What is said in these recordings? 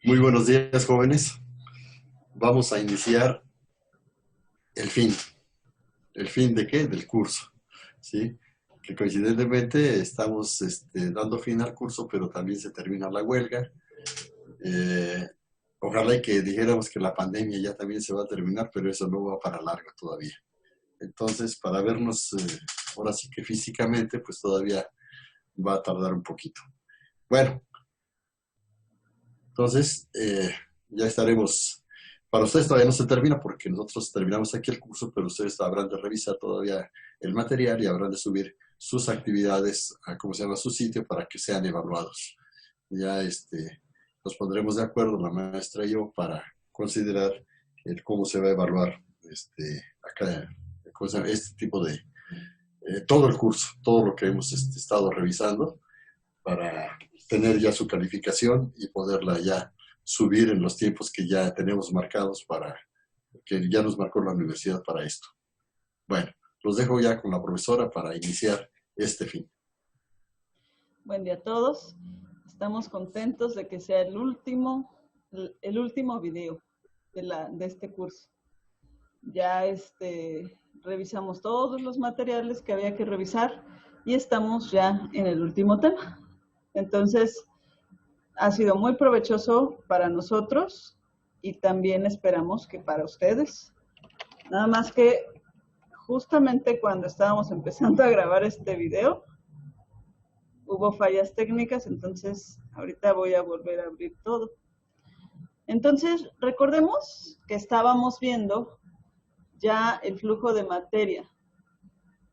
Muy buenos días, jóvenes. Vamos a iniciar el fin. ¿El fin de qué? Del curso, ¿sí? Que coincidentemente estamos dando fin al curso, pero también se termina la huelga. Eh, Ojalá y que dijéramos que la pandemia ya también se va a terminar, pero eso no va para largo todavía. Entonces, para vernos ahora sí que físicamente, pues todavía va a tardar un poquito. Bueno, entonces ya estaremos. Para ustedes todavía no se termina porque nosotros terminamos aquí el curso, pero ustedes habrán de revisar todavía el material y habrán de subir sus actividades a, ¿cómo se llama?, su sitio para que sean evaluados. Ya nos pondremos de acuerdo, la maestra y yo, para considerar cómo se va a evaluar acá, ¿cómo se llama?, este tipo de, todo el curso, todo lo que hemos estado revisando para tener ya su calificación y poderla ya subir en los tiempos que ya tenemos marcados para que ya nos marcó la universidad para esto. Bueno, los dejo ya con la profesora para iniciar este fin. Buen día a todos. Estamos contentos de que sea el último video de este curso. Ya revisamos todos los materiales que había que revisar y estamos ya en el último tema. Entonces, ha sido muy provechoso para nosotros y también esperamos que para ustedes. Nada más que justamente cuando estábamos empezando a grabar este video, hubo fallas técnicas, entonces ahorita voy a volver a abrir todo. Entonces, recordemos que estábamos viendo ya el flujo de materia.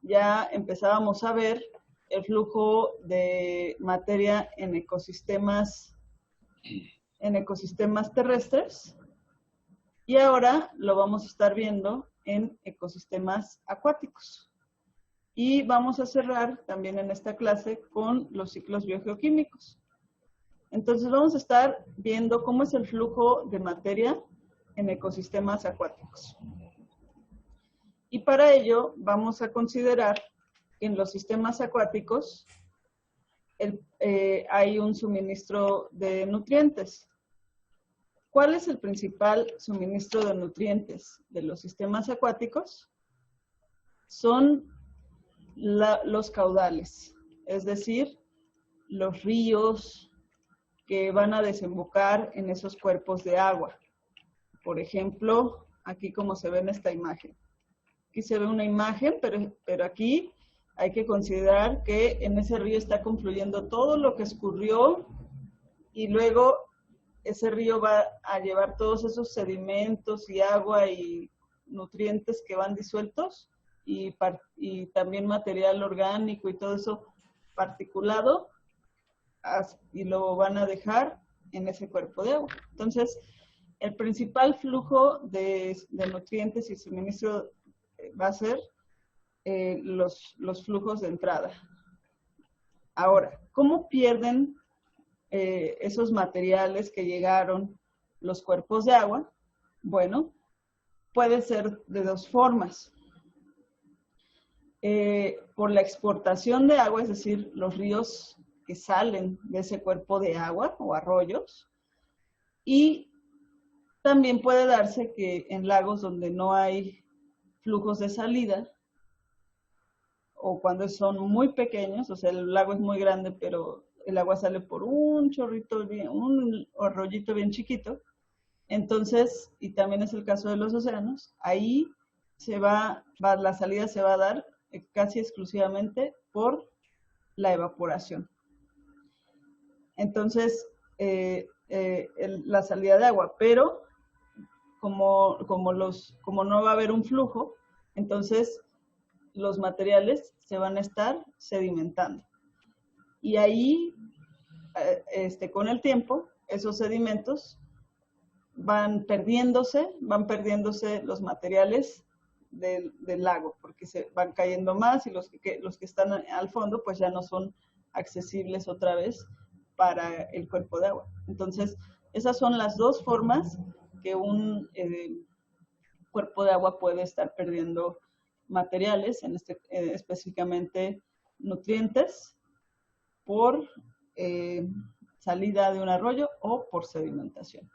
Ya empezábamos a ver el flujo de materia en ecosistemas terrestres, y ahora lo vamos a estar viendo en ecosistemas acuáticos. Y vamos a cerrar también en esta clase con los ciclos biogeoquímicos. Entonces vamos a estar viendo cómo es el flujo de materia en ecosistemas acuáticos. Y para ello vamos a considerar que en los sistemas acuáticos hay un suministro de nutrientes. ¿Cuál es el principal suministro de nutrientes de los sistemas acuáticos? Son los caudales, es decir, los ríos que van a desembocar en esos cuerpos de agua. Por ejemplo, aquí como se ve en esta imagen. Aquí se ve una imagen, pero aquí hay que considerar que en ese río está confluyendo todo lo que escurrió y luego ese río va a llevar todos esos sedimentos y agua y nutrientes que van disueltos y también material orgánico y todo eso particulado, y lo van a dejar en ese cuerpo de agua. Entonces, el principal flujo de nutrientes y suministro va a ser los flujos de entrada. Ahora, ¿cómo pierden esos materiales que llegaron los cuerpos de agua? Bueno, puede ser de dos formas. Por la exportación de agua, es decir, los ríos que salen de ese cuerpo de agua o arroyos, y también puede darse que en lagos donde no hay flujos de salida, o cuando son muy pequeños, o sea, el lago es muy grande, pero el agua sale por un chorrito, un arroyito bien chiquito. Entonces, y también es el caso de los océanos, ahí la salida se va a dar casi exclusivamente por la evaporación. Entonces, la salida de agua, pero como no va a haber un flujo, entonces los materiales se van a estar sedimentando. Y ahí, con el tiempo, esos sedimentos van perdiéndose los materiales del lago, porque se van cayendo más y los que están al fondo pues ya no son accesibles otra vez para el cuerpo de agua. Entonces, esas son las dos formas que un cuerpo de agua puede estar perdiendo materiales, específicamente nutrientes, por salida de un arroyo o por sedimentación.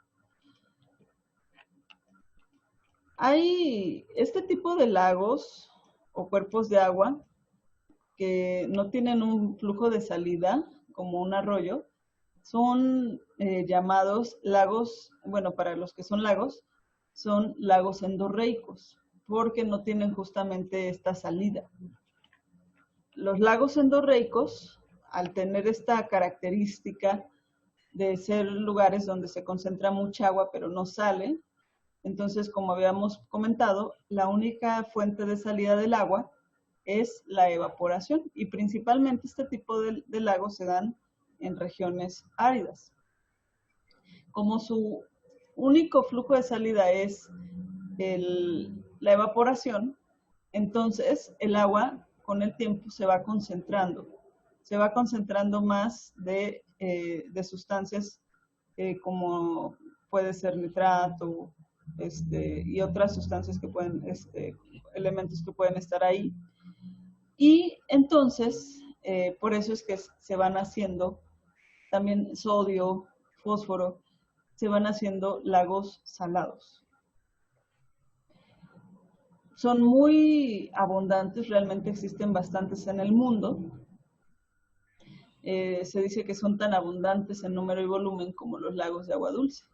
Hay este tipo de lagos o cuerpos de agua que no tienen un flujo de salida como un arroyo, son llamados lagos, bueno, para los que son lagos endorreicos, porque no tienen justamente esta salida. Los lagos endorreicos, al tener esta característica de ser lugares donde se concentra mucha agua pero no sale, entonces, como habíamos comentado, la única fuente de salida del agua es la evaporación, y principalmente este tipo de lagos se dan en regiones áridas. Como su único flujo de salida es la evaporación, entonces el agua con el tiempo se va concentrando más de sustancias como puede ser nitrato, y otras sustancias que pueden, elementos que pueden estar ahí. Y entonces, por eso es que se van haciendo también sodio, fósforo, se van haciendo lagos salados. Son muy abundantes, realmente existen bastantes en el mundo. Se dice que son tan abundantes en número y volumen como los lagos de agua dulce.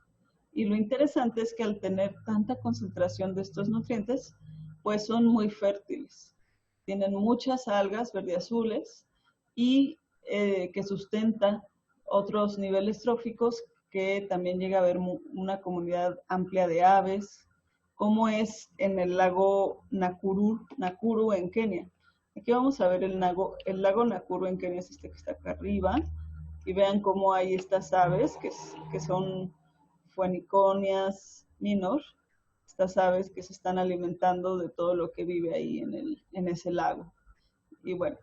Y lo interesante es que al tener tanta concentración de estos nutrientes, pues son muy fértiles. Tienen muchas algas verdeazules y que sustenta otros niveles tróficos, que también llega a haber una comunidad amplia de aves, como es en el lago Nakuru en Kenia. Aquí vamos a ver el lago Nakuru en Kenia, es este que está acá arriba, y vean cómo hay estas aves que son Phoeniconias minor, estas aves que se están alimentando de todo lo que vive ahí en ese lago. Y bueno,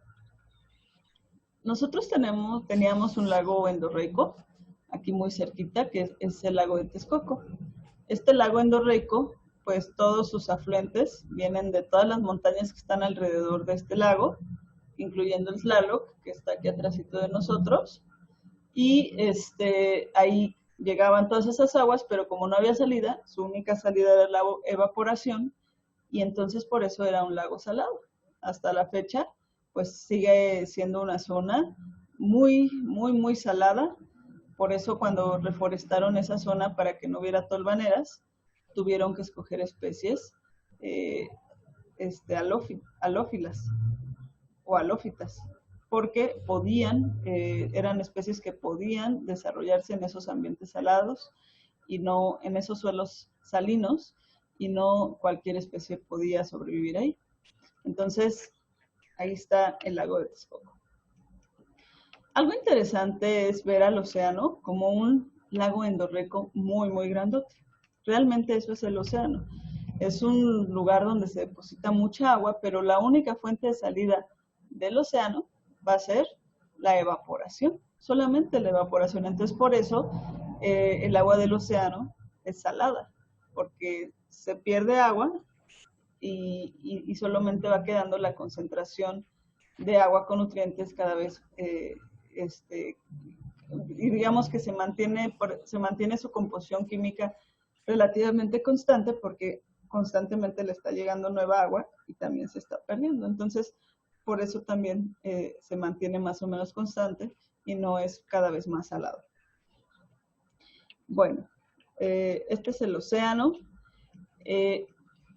nosotros teníamos un lago endorreico, aquí muy cerquita, que es el lago de Texcoco. Este lago endorreico, pues todos sus afluentes vienen de todas las montañas que están alrededor de este lago, incluyendo el Tlaloc, que está aquí atrásito de nosotros, y ahí llegaban todas esas aguas, pero como no había salida, su única salida era la evaporación, y entonces por eso era un lago salado. Hasta la fecha, pues sigue siendo una zona muy, muy, muy salada. Por eso cuando reforestaron esa zona para que no hubiera tolvaneras, tuvieron que escoger especies halófilas o halófitas, porque eran especies que podían desarrollarse en esos ambientes salados y no en esos suelos salinos, y no cualquier especie podía sobrevivir ahí. Entonces, ahí está el lago de Texcoco. Algo interesante es ver al océano como un lago endorreico muy, muy grandote. Realmente eso es el océano. Es un lugar donde se deposita mucha agua, pero la única fuente de salida del océano va a ser la evaporación, solamente la evaporación. Entonces, por eso el agua del océano es salada, porque se pierde agua y solamente va quedando la concentración de agua con nutrientes cada vez, y digamos que se mantiene su composición química relativamente constante, porque constantemente le está llegando nueva agua y también se está perdiendo. Entonces, por eso también se mantiene más o menos constante y no es cada vez más salado. Bueno, este es el océano.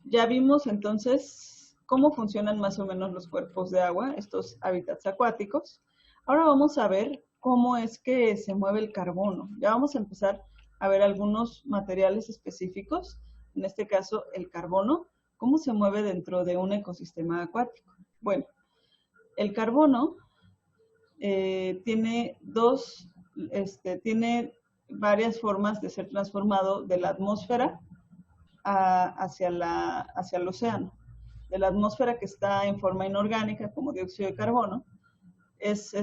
Ya vimos entonces cómo funcionan más o menos los cuerpos de agua, estos hábitats acuáticos. Ahora vamos a ver cómo es que se mueve el carbono. Ya vamos a empezar a ver algunos materiales específicos, en este caso el carbono, cómo se mueve dentro de un ecosistema acuático. Bueno, el carbono tiene varias formas de ser transformado de la atmósfera hacia el océano. De la atmósfera, que está en forma inorgánica como dióxido de carbono, es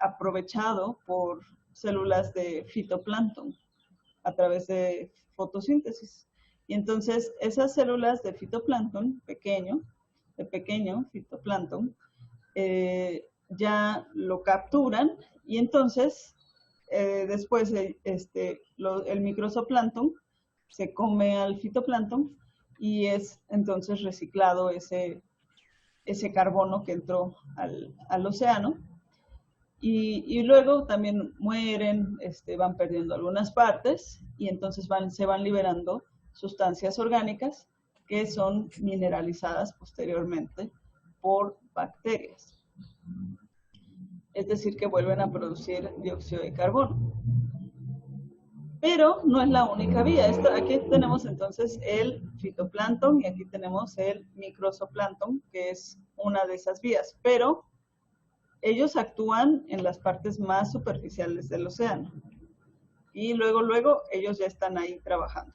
aprovechado por células de fitoplancton a través de fotosíntesis. Y entonces esas células de fitoplancton de pequeño fitoplancton, ya lo capturan, y entonces después el microzooplancton se come al fitoplancton y es entonces reciclado ese carbono que entró al océano. Y luego también mueren, van perdiendo algunas partes y entonces se van liberando sustancias orgánicas que son mineralizadas posteriormente por bacterias. Es decir, que vuelven a producir dióxido de carbono. Pero no es la única vía. Aquí tenemos entonces el fitoplancton y aquí tenemos el microzooplancton, que es una de esas vías. Pero ellos actúan en las partes más superficiales del océano. Y luego ellos ya están ahí trabajando.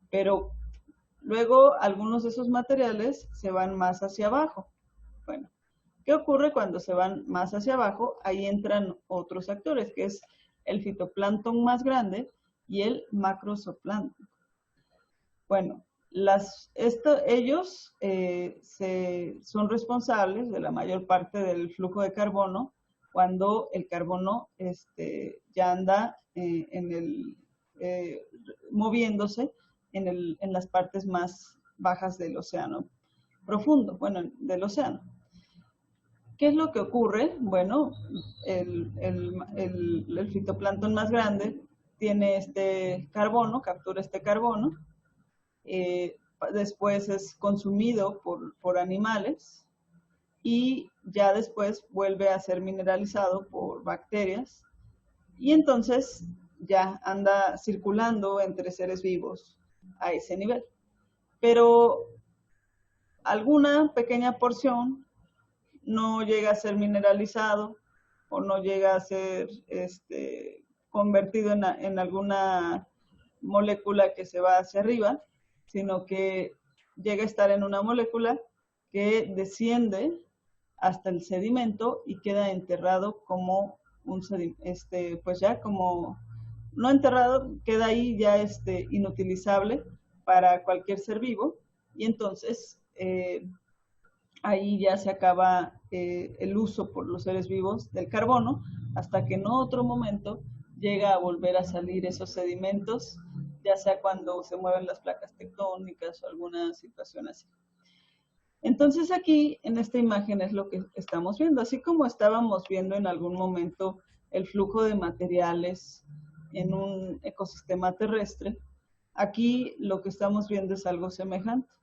Pero luego algunos de esos materiales se van más hacia abajo. Bueno, ¿qué ocurre cuando se van más hacia abajo? Ahí entran otros actores, que es el fitoplancton más grande y el macrozooplancton. Bueno, ellos son responsables de la mayor parte del flujo de carbono cuando el carbono ya anda moviéndose en las partes más bajas del océano profundo, bueno, del océano. ¿Qué es lo que ocurre? Bueno, el fitoplancton más grande tiene este carbono, captura este carbono, después es consumido por animales y ya después vuelve a ser mineralizado por bacterias y entonces ya anda circulando entre seres vivos a ese nivel. Pero alguna pequeña porción no llega a ser mineralizado o no llega a ser convertido en alguna molécula que se va hacia arriba, sino que llega a estar en una molécula que desciende hasta el sedimento y queda enterrado como un sedimento, pues ya como, no enterrado, queda ahí ya inutilizable para cualquier ser vivo y entonces ahí ya se acaba el uso por los seres vivos del carbono hasta que en otro momento llega a volver a salir esos sedimentos, ya sea cuando se mueven las placas tectónicas o alguna situación así. Entonces aquí en esta imagen es lo que estamos viendo, así como estábamos viendo en algún momento el flujo de materiales en un ecosistema terrestre, aquí lo que estamos viendo es algo semejante.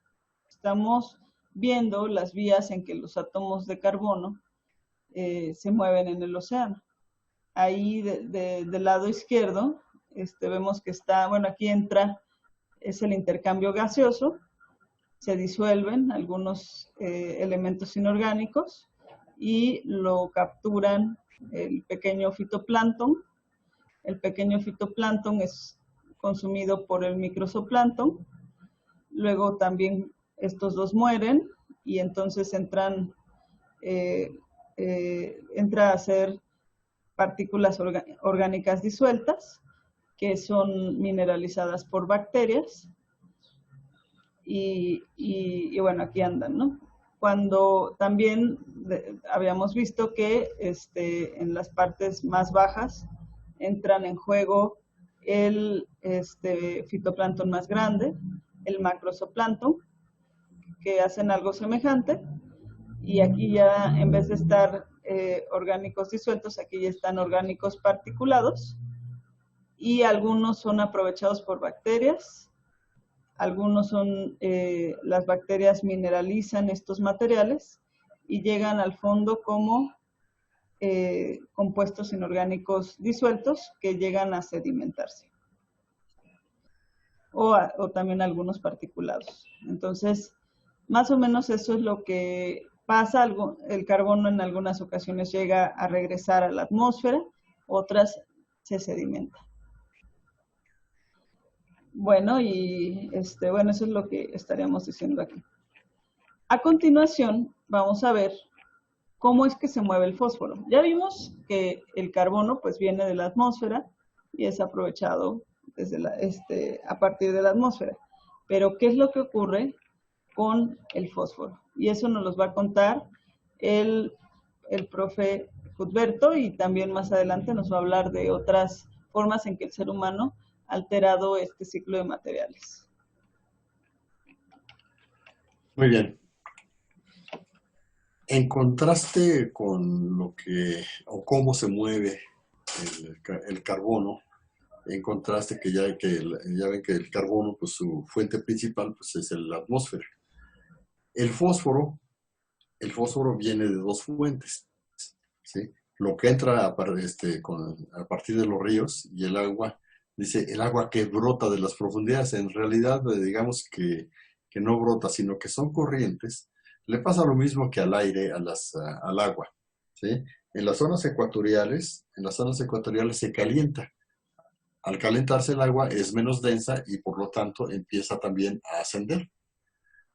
Estamos viendo las vías en que los átomos de carbono se mueven en el océano. Ahí del lado izquierdo vemos que está, bueno, aquí es el intercambio gaseoso, se disuelven algunos elementos inorgánicos y lo capturan el pequeño fitoplancton. El pequeño fitoplancton es consumido por el microzooplancton. Luego también estos dos mueren y entonces entra a ser partículas orgánicas disueltas que son mineralizadas por bacterias y bueno, aquí andan, ¿no? Cuando también habíamos visto que en las partes más bajas entran en juego el fitoplancton más grande, el macrozooplancton, que hacen algo semejante, y aquí ya en vez de estar orgánicos disueltos, aquí ya están orgánicos particulados, y algunos son aprovechados por bacterias, algunos son, las bacterias mineralizan estos materiales y llegan al fondo como compuestos inorgánicos disueltos que llegan a sedimentarse. O también algunos particulados. Entonces, más o menos eso es lo que pasa. El carbono en algunas ocasiones llega a regresar a la atmósfera, otras se sedimenta. Bueno, y bueno, eso es lo que estaríamos diciendo aquí. A continuación, vamos a ver cómo es que se mueve el fósforo. Ya vimos que el carbono pues viene de la atmósfera y es aprovechado a partir de la atmósfera. Pero, ¿qué es lo que ocurre con el fósforo? Y eso nos los va a contar el profe Cuthberto, y también más adelante nos va a hablar de otras formas en que el ser humano ha alterado este ciclo de materiales. Muy bien. En contraste con lo que, o cómo se mueve el carbono, en contraste que ya ven que el carbono, pues su fuente principal pues, es la atmósfera. El fósforo viene de dos fuentes, ¿sí? Lo que entra a partir de los ríos y el agua, dice el agua que brota de las profundidades, en realidad digamos que no brota, sino que son corrientes. Le pasa lo mismo que al aire, al agua, ¿sí? En las zonas ecuatoriales se calienta. Al calentarse el agua es menos densa y por lo tanto empieza también a ascender.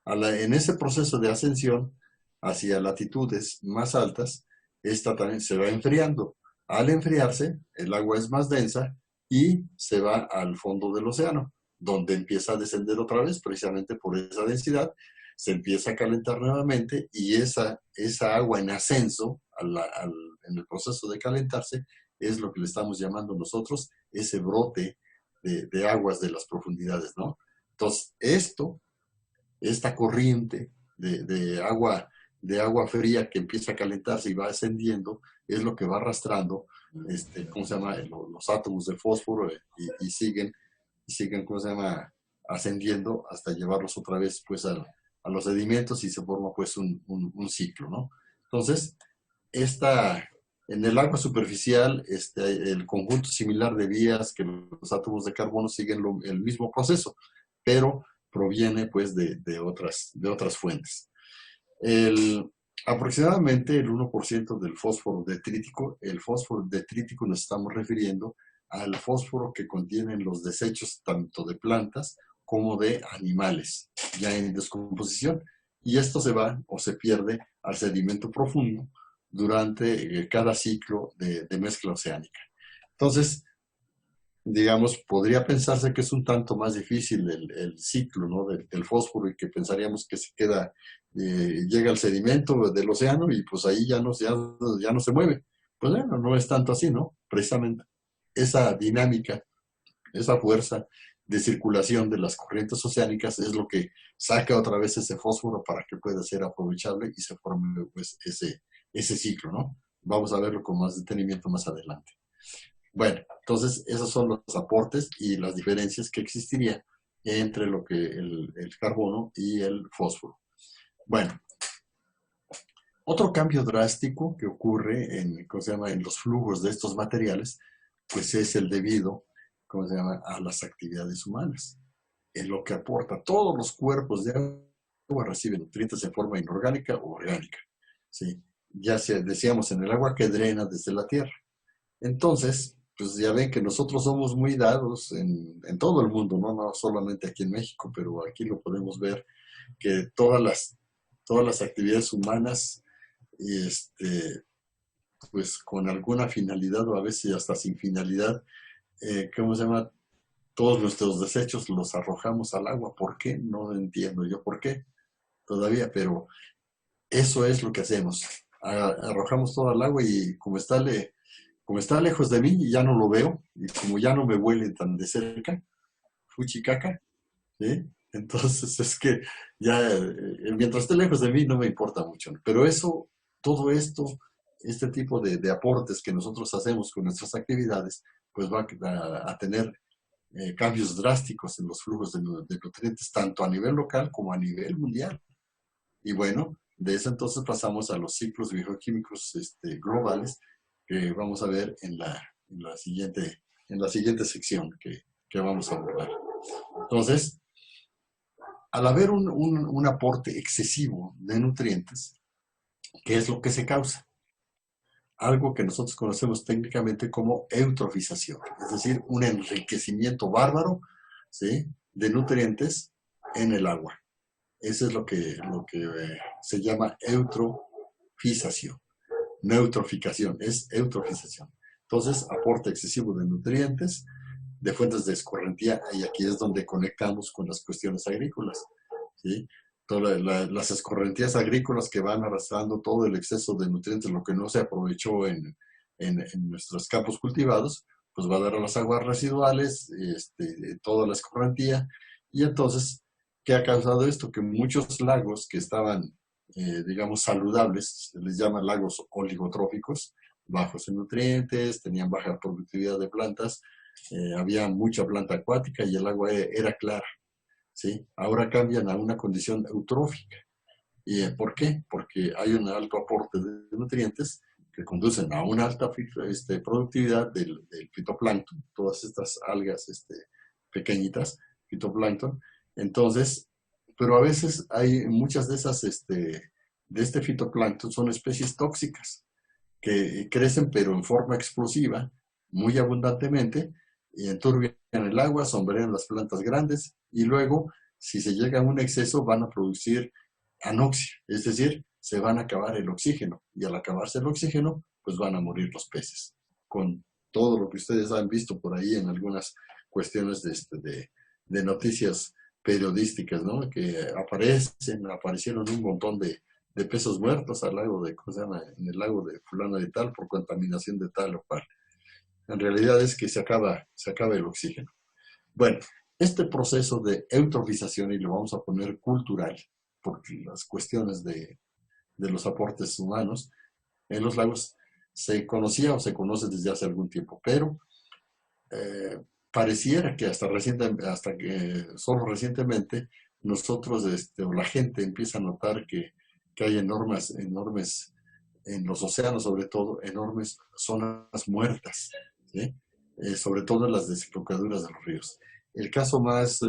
En ese proceso de ascensión hacia latitudes más altas, esta también se va enfriando. Al enfriarse, el agua es más densa y se va al fondo del océano, donde empieza a descender otra vez, precisamente por esa densidad, se empieza a calentar nuevamente y esa agua en ascenso, en el proceso de calentarse, es lo que le estamos llamando nosotros ese brote de aguas de las profundidades, ¿no? Entonces, esta corriente de agua fría que empieza a calentarse y va ascendiendo, es lo que va arrastrando, ¿cómo se llama? Los átomos de fósforo y siguen, ¿cómo se llama? Ascendiendo hasta llevarlos otra vez, pues, a los sedimentos y se forma, pues, un ciclo, ¿no? Entonces, en el agua superficial, el conjunto similar de vías que los átomos de carbono siguen el mismo proceso, pero proviene pues de otras fuentes. Aproximadamente el 1% del fósforo detrítico, el fósforo detrítico nos estamos refiriendo al fósforo que contienen los desechos tanto de plantas como de animales ya en descomposición, y esto se va o se pierde al sedimento profundo durante cada ciclo de mezcla oceánica. Entonces, digamos, podría pensarse que es un tanto más difícil el ciclo, ¿no? del fósforo, y que pensaríamos que se queda, llega al sedimento del océano y pues ahí ya no se mueve. Pues bueno, no es tanto así, ¿no? Precisamente esa dinámica, esa fuerza de circulación de las corrientes oceánicas es lo que saca otra vez ese fósforo para que pueda ser aprovechable y se forme pues ese ciclo, ¿no? Vamos a verlo con más detenimiento más adelante. Bueno, entonces esos son los aportes y las diferencias que existirían entre lo que el carbono y el fósforo. Bueno, otro cambio drástico que ocurre ¿cómo se llama? En los flujos de estos materiales, pues es el debido, ¿cómo se llama?, a las actividades humanas. En lo que aporta, todos los cuerpos de agua reciben nutrientes en forma inorgánica o orgánica, ¿sí? Ya decíamos, en el agua que drena desde la tierra. Entonces, pues ya ven que nosotros somos muy dados en todo el mundo, no solamente aquí en México, pero aquí lo podemos ver, que todas las actividades humanas, pues con alguna finalidad o a veces hasta sin finalidad, ¿cómo se llama? Todos nuestros desechos los arrojamos al agua. ¿Por qué? No entiendo yo por qué todavía, pero eso es lo que hacemos. Arrojamos todo al agua y como está lejos de mí, ya no lo veo, y como ya no me huele tan de cerca, fuchicaca, ¿sí? Entonces es que ya, mientras esté lejos de mí, no me importa mucho. Pero todo esto, este tipo de aportes que nosotros hacemos con nuestras actividades, pues va a tener cambios drásticos en los flujos de nutrientes, tanto a nivel local como a nivel mundial. Y bueno, de eso entonces pasamos a los ciclos bioquímicos globales, que vamos a ver en la siguiente sección que vamos a abordar. Entonces, al haber un aporte excesivo de nutrientes, ¿qué es lo que se causa? Algo que nosotros conocemos técnicamente como eutrofización, es decir, un enriquecimiento bárbaro, ¿sí?, de nutrientes en el agua. Eso es lo que se llama eutrofización. No eutroficación, es eutrofización. Entonces, aporte excesivo de nutrientes, de fuentes de escorrentía, y aquí es donde conectamos con las cuestiones agrícolas, ¿sí? las escorrentías agrícolas que van arrastrando todo el exceso de nutrientes, lo que no se aprovechó en nuestros campos cultivados, pues va a dar a las aguas residuales, toda la escorrentía, y entonces, ¿qué ha causado esto? Que muchos lagos que estaban, digamos, saludables, se les llama lagos oligotróficos, bajos en nutrientes, tenían baja productividad de plantas, había mucha planta acuática y el agua era clara, ¿sí? Ahora cambian a una condición eutrófica. ¿Y por qué? Porque hay un alto aporte de nutrientes que conducen a una alta productividad del fitoplancton, todas estas algas pequeñitas, fitoplancton. Entonces, pero a veces hay muchas de esas, de este fitoplancton son especies tóxicas que crecen pero en forma explosiva, muy abundantemente, y enturbian el agua, sombrean las plantas grandes, y luego, si se llega a un exceso, van a producir anoxia, es decir, se van a acabar el oxígeno, y al acabarse el oxígeno, pues van a morir los peces, con todo lo que ustedes han visto por ahí en algunas cuestiones de noticias periodísticas, ¿no? Que aparecieron un montón de peces muertos al lago de, ¿cómo se llama? En el lago de fulano de tal por contaminación de tal o cual. En realidad es que se acaba el oxígeno. Bueno, este proceso de eutrofización, y lo vamos a poner cultural, porque las cuestiones de los aportes humanos en los lagos se conocía o se conoce desde hace algún tiempo, pero pareciera que hasta que solo recientemente nosotros, o la gente empieza a notar que hay enormes, en los océanos sobre todo, enormes zonas muertas, ¿sí? Sobre todo en las desembocaduras de los ríos. El caso más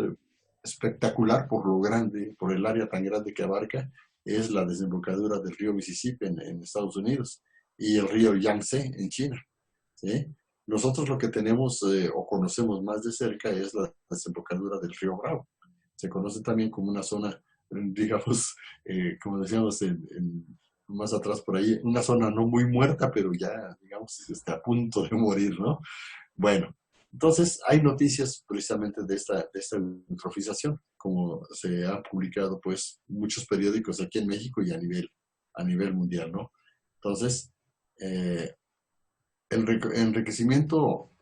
espectacular por lo grande, por el área tan grande que abarca, es la desembocadura del río Mississippi en Estados Unidos y el río Yangtze en China, ¿sí? Nosotros lo que tenemos o conocemos más de cerca es la desembocadura del río Bravo. Se conoce también como una zona, digamos, como decíamos más atrás por ahí, una zona no muy muerta, pero ya, digamos, está a punto de morir, ¿no? Bueno, entonces hay noticias precisamente de esta eutrofización, como se han publicado, pues, muchos periódicos aquí en México y a nivel mundial, ¿no? Entonces, el enriquecimiento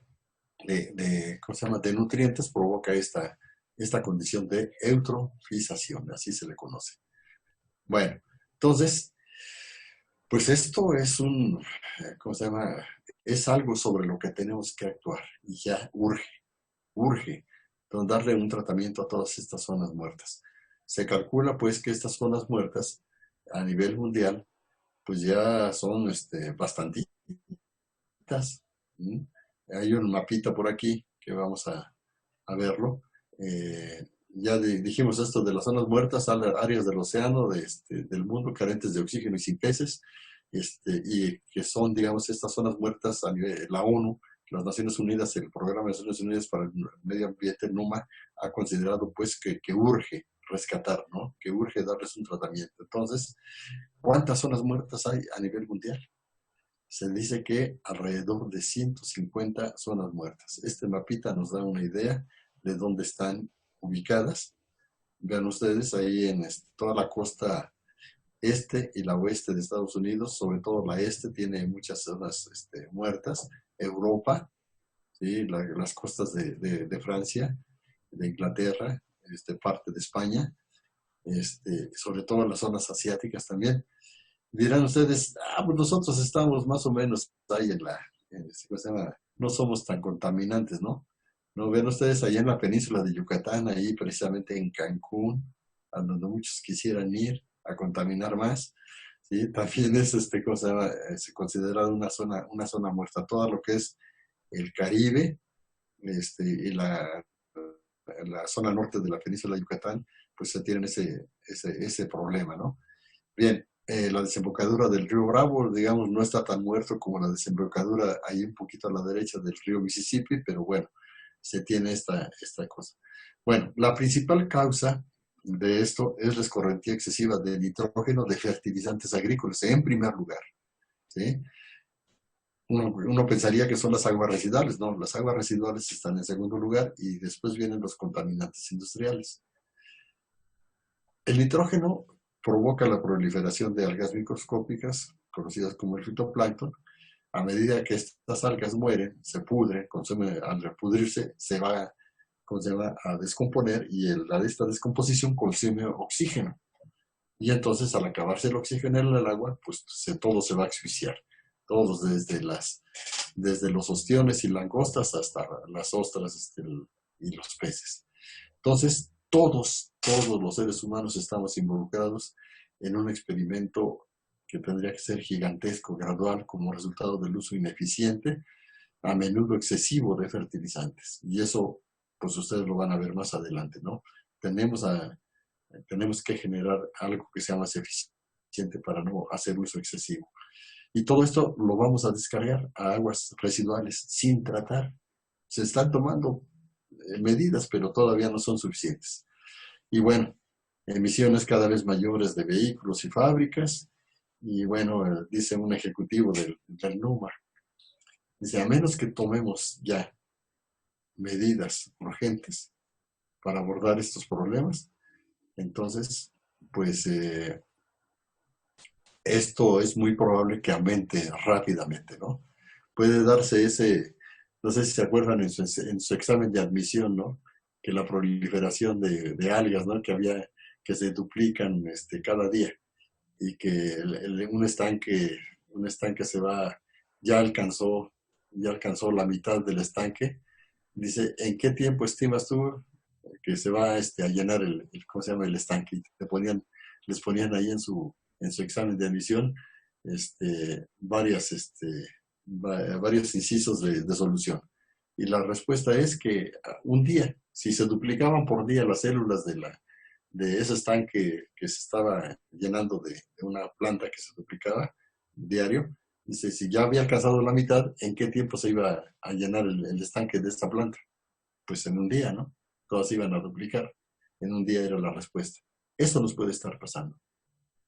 ¿cómo se llama? De nutrientes provoca esta condición de eutrofización, así se le conoce. Bueno, entonces, pues esto es ¿cómo se llama? Es algo sobre lo que tenemos que actuar y ya urge, entonces, darle un tratamiento a todas estas zonas muertas. Se calcula pues que estas zonas muertas a nivel mundial pues ya son bastantitas. ¿Mm? Hay un mapita por aquí que vamos a verlo. Ya dijimos esto de las zonas muertas, áreas del océano, del mundo carentes de oxígeno y sin peces, y que son, digamos, estas zonas muertas a nivel, la ONU, las Naciones Unidas, el Programa de Naciones Unidas para el Medio Ambiente, NUMA, ha considerado pues que urge rescatar, ¿no? Que urge darles un tratamiento. Entonces, ¿cuántas zonas muertas hay a nivel mundial? Se dice que alrededor de 150 zonas muertas. Este mapita nos da una idea de dónde están ubicadas. Vean ustedes ahí en toda la costa este y la oeste de Estados Unidos, sobre todo la este, tiene muchas zonas muertas. Europa, ¿sí? Las costas de Francia, de Inglaterra, parte de España, sobre todo las zonas asiáticas también. Dirán ustedes, pues nosotros estamos más o menos ahí ¿cómo se llama? No somos tan contaminantes, ¿no? ¿No ven ustedes allá en la península de Yucatán, ahí precisamente en Cancún, a donde muchos quisieran ir a contaminar más? ¿Sí? También es, ¿cómo se llama? Se considera una zona muerta. Todo lo que es el Caribe, y la zona norte de la península de Yucatán, pues se tienen ese problema, ¿no? Bien, la desembocadura del río Bravo, digamos, no está tan muerto como la desembocadura ahí un poquito a la derecha del río Mississippi, pero bueno, se tiene esta cosa. Bueno, la principal causa de esto es la escorrentía excesiva de nitrógeno de fertilizantes agrícolas, en primer lugar, ¿sí? Uno pensaría que son las aguas residuales, no, las aguas residuales están en segundo lugar y después vienen los contaminantes industriales. El nitrógeno provoca la proliferación de algas microscópicas, conocidas como el fitoplancton. A medida que estas algas mueren, se pudren, consume, al pudrirse se va, ¿cómo se llama?, a descomponer y esta descomposición consume oxígeno. Y entonces al acabarse el oxígeno en el agua, pues todo se va a asfixiar. Todos desde los ostiones y langostas hasta las ostras y los peces. Entonces, todos los seres humanos estamos involucrados en un experimento que tendría que ser gigantesco, gradual, como resultado del uso ineficiente, a menudo excesivo de fertilizantes. Y eso, pues ustedes lo van a ver más adelante, ¿no? Tenemos, tenemos que generar algo que sea más eficiente para no hacer uso excesivo. Y todo esto lo vamos a descargar a aguas residuales sin tratar. Se están tomando medidas, pero todavía no son suficientes. Y bueno, emisiones cada vez mayores de vehículos y fábricas. Y bueno, dice un ejecutivo del NUMA, dice, a menos que tomemos ya medidas urgentes para abordar estos problemas, entonces, pues esto es muy probable que aumente rápidamente, ¿no? Puede darse no sé si se acuerdan en su examen de admisión, ¿no? Que la proliferación de algas, ¿no? Que se duplican cada día y que un estanque ya alcanzó la mitad del estanque. Dice, ¿en qué tiempo estimas tú que se va a llenar ¿cómo se llama? El estanque? Y les ponían ahí en su examen de admisión varios incisos de solución. Y la respuesta es que un día, si se duplicaban por día las células de ese estanque que se estaba llenando de una planta que se duplicaba diario, dice, si ya había alcanzado la mitad, ¿en qué tiempo se iba a llenar el estanque de esta planta? Pues en un día, ¿no? Todas iban a duplicar. En un día era la respuesta. Eso nos puede estar pasando.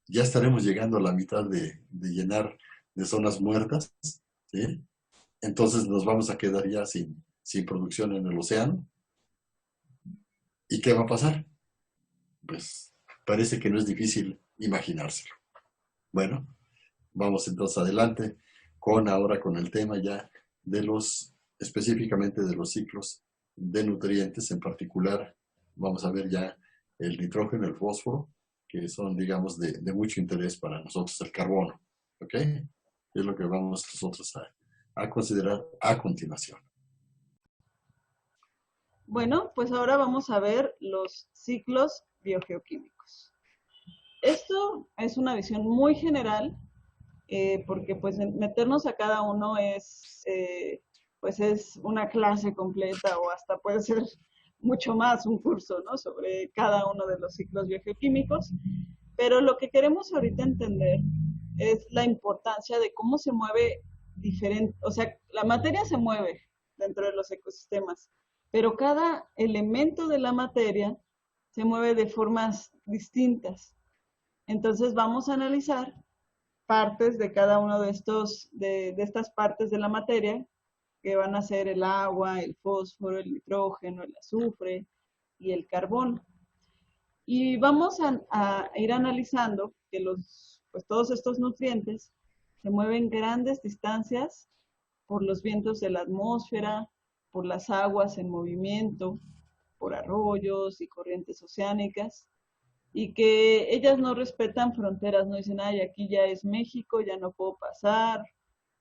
Ya estaremos llegando a la mitad de llenar de zonas muertas, ¿sí? Entonces nos vamos a quedar ya sin producción en el océano. ¿Y qué va a pasar? Pues parece que no es difícil imaginárselo. Bueno, vamos entonces adelante ahora con el tema ya específicamente de los ciclos de nutrientes. En particular, vamos a ver ya el nitrógeno, el fósforo, que son, digamos, de mucho interés para nosotros, el carbono. ¿Ok? Es lo que vamos nosotros a considerar a continuación. Bueno, pues ahora vamos a ver los ciclos biogeoquímicos. Esto es una visión muy general, porque pues meternos a cada uno pues es una clase completa o hasta puede ser mucho más un curso, ¿no? Sobre cada uno de los ciclos biogeoquímicos. Pero lo que queremos ahorita entender es la importancia de cómo se mueve diferente, o sea, la materia se mueve dentro de los ecosistemas, pero cada elemento de la materia se mueve de formas distintas. Entonces vamos a analizar partes de cada uno de estas partes de la materia, que van a ser el agua, el fósforo, el nitrógeno, el azufre y el carbono. Y vamos a ir analizando que pues todos estos nutrientes se mueven grandes distancias por los vientos de la atmósfera, por las aguas en movimiento, por arroyos y corrientes oceánicas, y que ellas no respetan fronteras, no dicen, ay, aquí ya es México, ya no puedo pasar,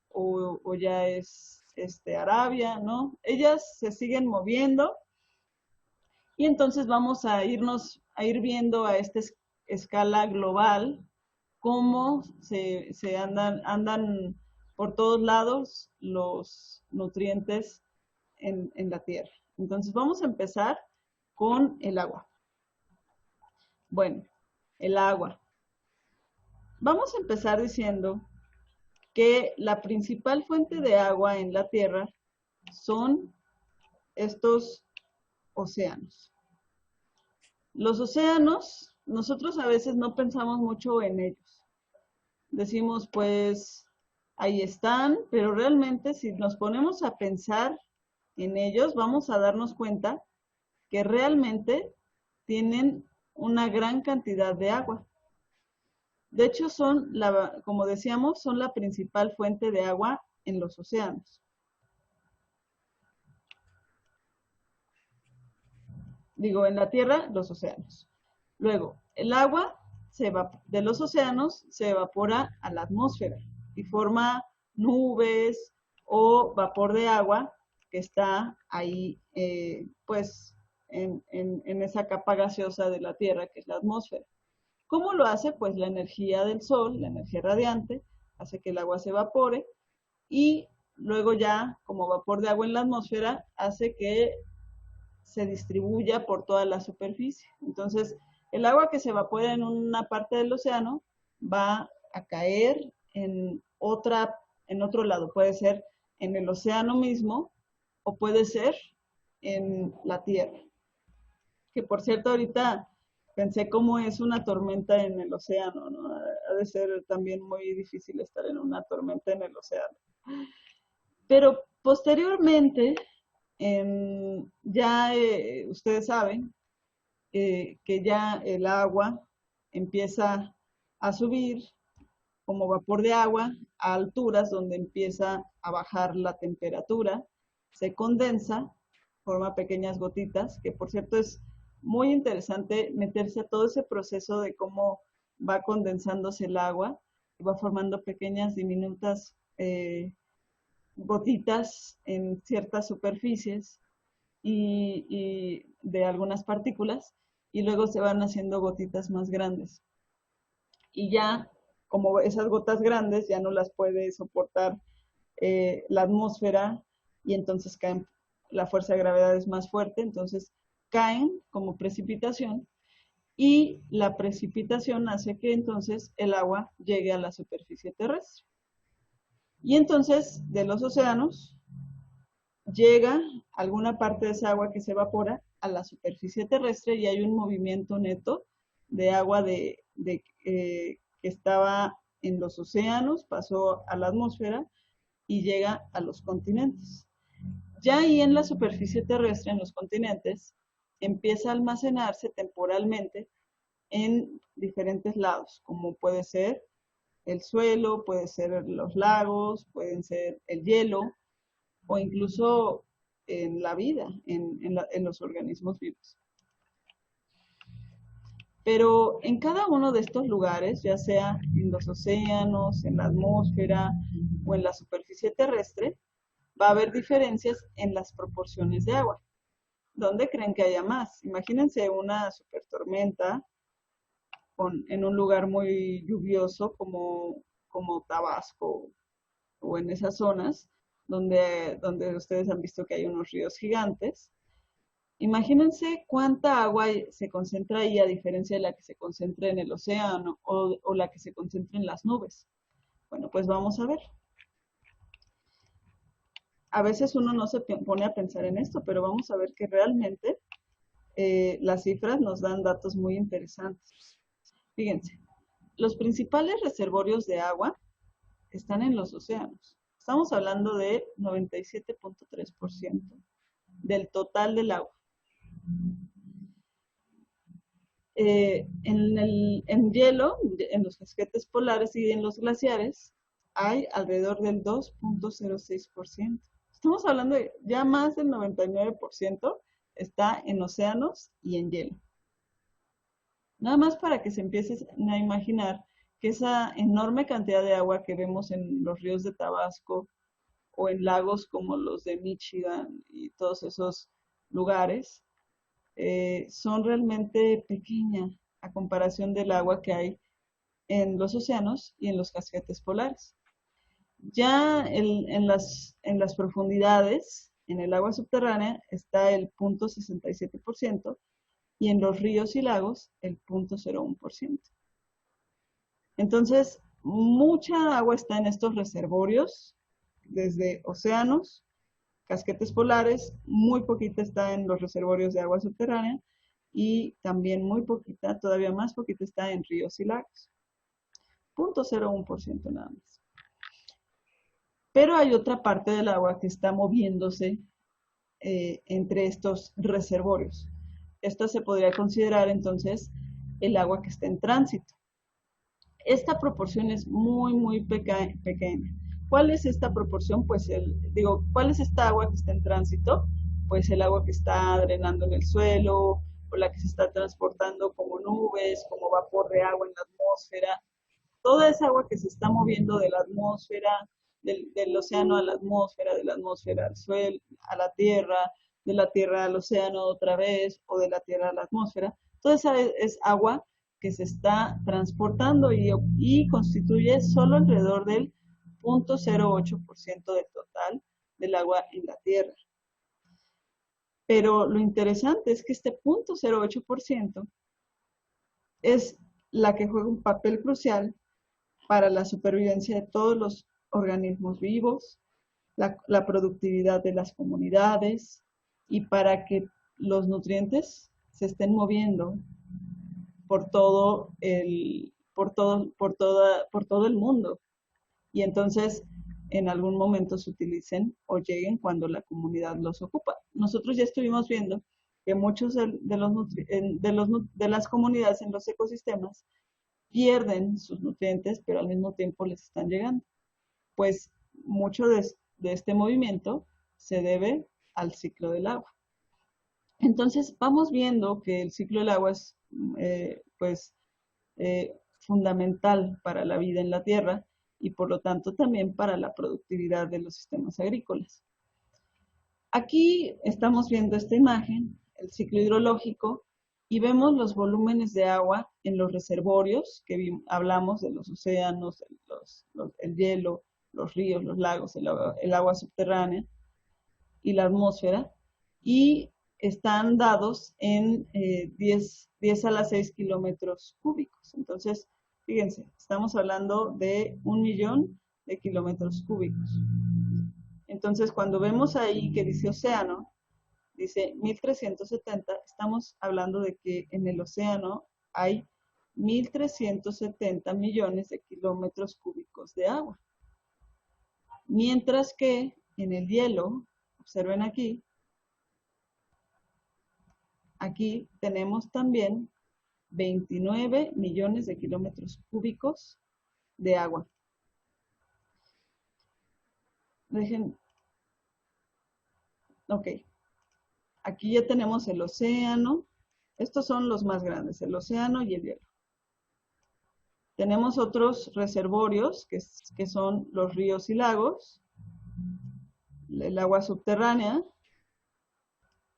o ya es Arabia, ¿no? Ellas se siguen moviendo y entonces vamos a ir viendo a esta escala global cómo se andan por todos lados los nutrientes en la tierra. Entonces vamos a empezar con el agua. Bueno, el agua. Vamos a empezar diciendo que la principal fuente de agua en la tierra son estos océanos. Los océanos, nosotros a veces no pensamos mucho en ellos. Decimos, pues, ahí están, pero realmente si nos ponemos a pensar en ellos, vamos a darnos cuenta que realmente tienen una gran cantidad de agua. De hecho, como decíamos, son la principal fuente de agua en los océanos. Digo, en la Tierra, los océanos. Luego, el agua de los océanos se evapora a la atmósfera y forma nubes o vapor de agua que está ahí, pues, en esa capa gaseosa de la Tierra, que es la atmósfera. ¿Cómo lo hace? Pues la energía del Sol, la energía radiante, hace que el agua se evapore y luego ya, como vapor de agua en la atmósfera, hace que se distribuya por toda la superficie. Entonces, el agua que se evapora en una parte del océano va a caer en otro lado. Puede ser en el océano mismo o puede ser en la Tierra. Que por cierto, ahorita pensé cómo es una tormenta en el océano, ¿no? Ha de ser también muy difícil estar en una tormenta en el océano. Pero posteriormente, ya ustedes saben que ya el agua empieza a subir como vapor de agua a alturas donde empieza a bajar la temperatura, se condensa, forma pequeñas gotitas, que por cierto es muy interesante meterse a todo ese proceso de cómo va condensándose el agua y va formando pequeñas diminutas gotitas en ciertas superficies y de algunas partículas y luego se van haciendo gotitas más grandes. Y ya, como esas gotas grandes ya no las puede soportar la atmósfera y entonces caen, la fuerza de gravedad es más fuerte, entonces caen como precipitación y la precipitación hace que entonces el agua llegue a la superficie terrestre. Y entonces de los océanos llega alguna parte de esa agua que se evapora a la superficie terrestre y hay un movimiento neto de agua que estaba en los océanos, pasó a la atmósfera y llega a los continentes. Ya ahí en la superficie terrestre, en los continentes, empieza a almacenarse temporalmente en diferentes lados, como puede ser el suelo, puede ser los lagos, pueden ser el hielo, o incluso en la vida, en los organismos vivos. Pero en cada uno de estos lugares, ya sea en los océanos, en la atmósfera o en la superficie terrestre, va a haber diferencias en las proporciones de agua. ¿Dónde creen que haya más? Imagínense una supertormenta en un lugar muy lluvioso como Tabasco o en esas zonas donde ustedes han visto que hay unos ríos gigantes. Imagínense cuánta agua se concentra ahí a diferencia de la que se concentra en el océano o la que se concentra en las nubes. Bueno, pues vamos a ver. A veces uno no se pone a pensar en esto, pero vamos a ver que realmente las cifras nos dan datos muy interesantes. Fíjense, los principales reservorios de agua están en los océanos. Estamos hablando de 97.3% del total del agua. En hielo, en los casquetes polares y en los glaciares, hay alrededor del 2.06%. Estamos hablando de ya más del 99% está en océanos y en hielo. Nada más para que se empiece a imaginar que esa enorme cantidad de agua que vemos en los ríos de Tabasco o en lagos como los de Michigan y todos esos lugares, son realmente pequeñas a comparación del agua que hay en los océanos y en los casquetes polares. Ya en las profundidades, en el agua subterránea, está el 0.67% y en los ríos y lagos el 0.01%. Entonces, mucha agua está en estos reservorios, desde océanos, casquetes polares, muy poquita está en los reservorios de agua subterránea y también muy poquita, todavía más poquita está en ríos y lagos. 0.01% nada más. Pero hay otra parte del agua que está moviéndose entre estos reservorios. Esta se podría considerar entonces el agua que está en tránsito. Esta proporción es muy, muy pequeña. ¿Cuál es esta proporción? Pues ¿cuál es esta agua que está en tránsito? Pues el agua que está drenando en el suelo, o la que se está transportando como nubes, como vapor de agua en la atmósfera. Toda esa agua que se está moviendo de la atmósfera, del océano a la atmósfera al suelo, a la tierra, de la tierra al océano otra vez, o de la tierra a la atmósfera. Toda esa es agua que se está transportando y constituye solo alrededor del 0.08% del total del agua en la Tierra. Pero lo interesante es que este 0.08% es la que juega un papel crucial para la supervivencia de todos los organismos vivos, la productividad de las comunidades y para que los nutrientes se estén moviendo por todo el mundo. Y entonces en algún momento se utilicen o lleguen cuando la comunidad los ocupa. Nosotros ya estuvimos viendo que muchos de las comunidades en los ecosistemas pierden sus nutrientes, pero al mismo tiempo les están llegando. Pues mucho de este movimiento se debe al ciclo del agua. Entonces vamos viendo que el ciclo del agua es fundamental para la vida en la Tierra y por lo tanto también para la productividad de los sistemas agrícolas. Aquí estamos viendo esta imagen, el ciclo hidrológico, y vemos los volúmenes de agua en los reservorios, que hablamos de los océanos, el hielo, los ríos, los lagos, el agua subterránea y la atmósfera, y están dados en 10 a la 6 kilómetros cúbicos. Entonces, fíjense, estamos hablando de 1 millón de kilómetros cúbicos. Entonces, cuando vemos ahí que dice océano, dice 1370, estamos hablando de que en el océano hay 1370 millones de kilómetros cúbicos de agua. Mientras que en el hielo, observen aquí tenemos también 29 millones de kilómetros cúbicos de agua. Ok. Aquí ya tenemos el océano. Estos son los más grandes, el océano y el hielo. Tenemos otros reservorios, que son los ríos y lagos, el agua subterránea.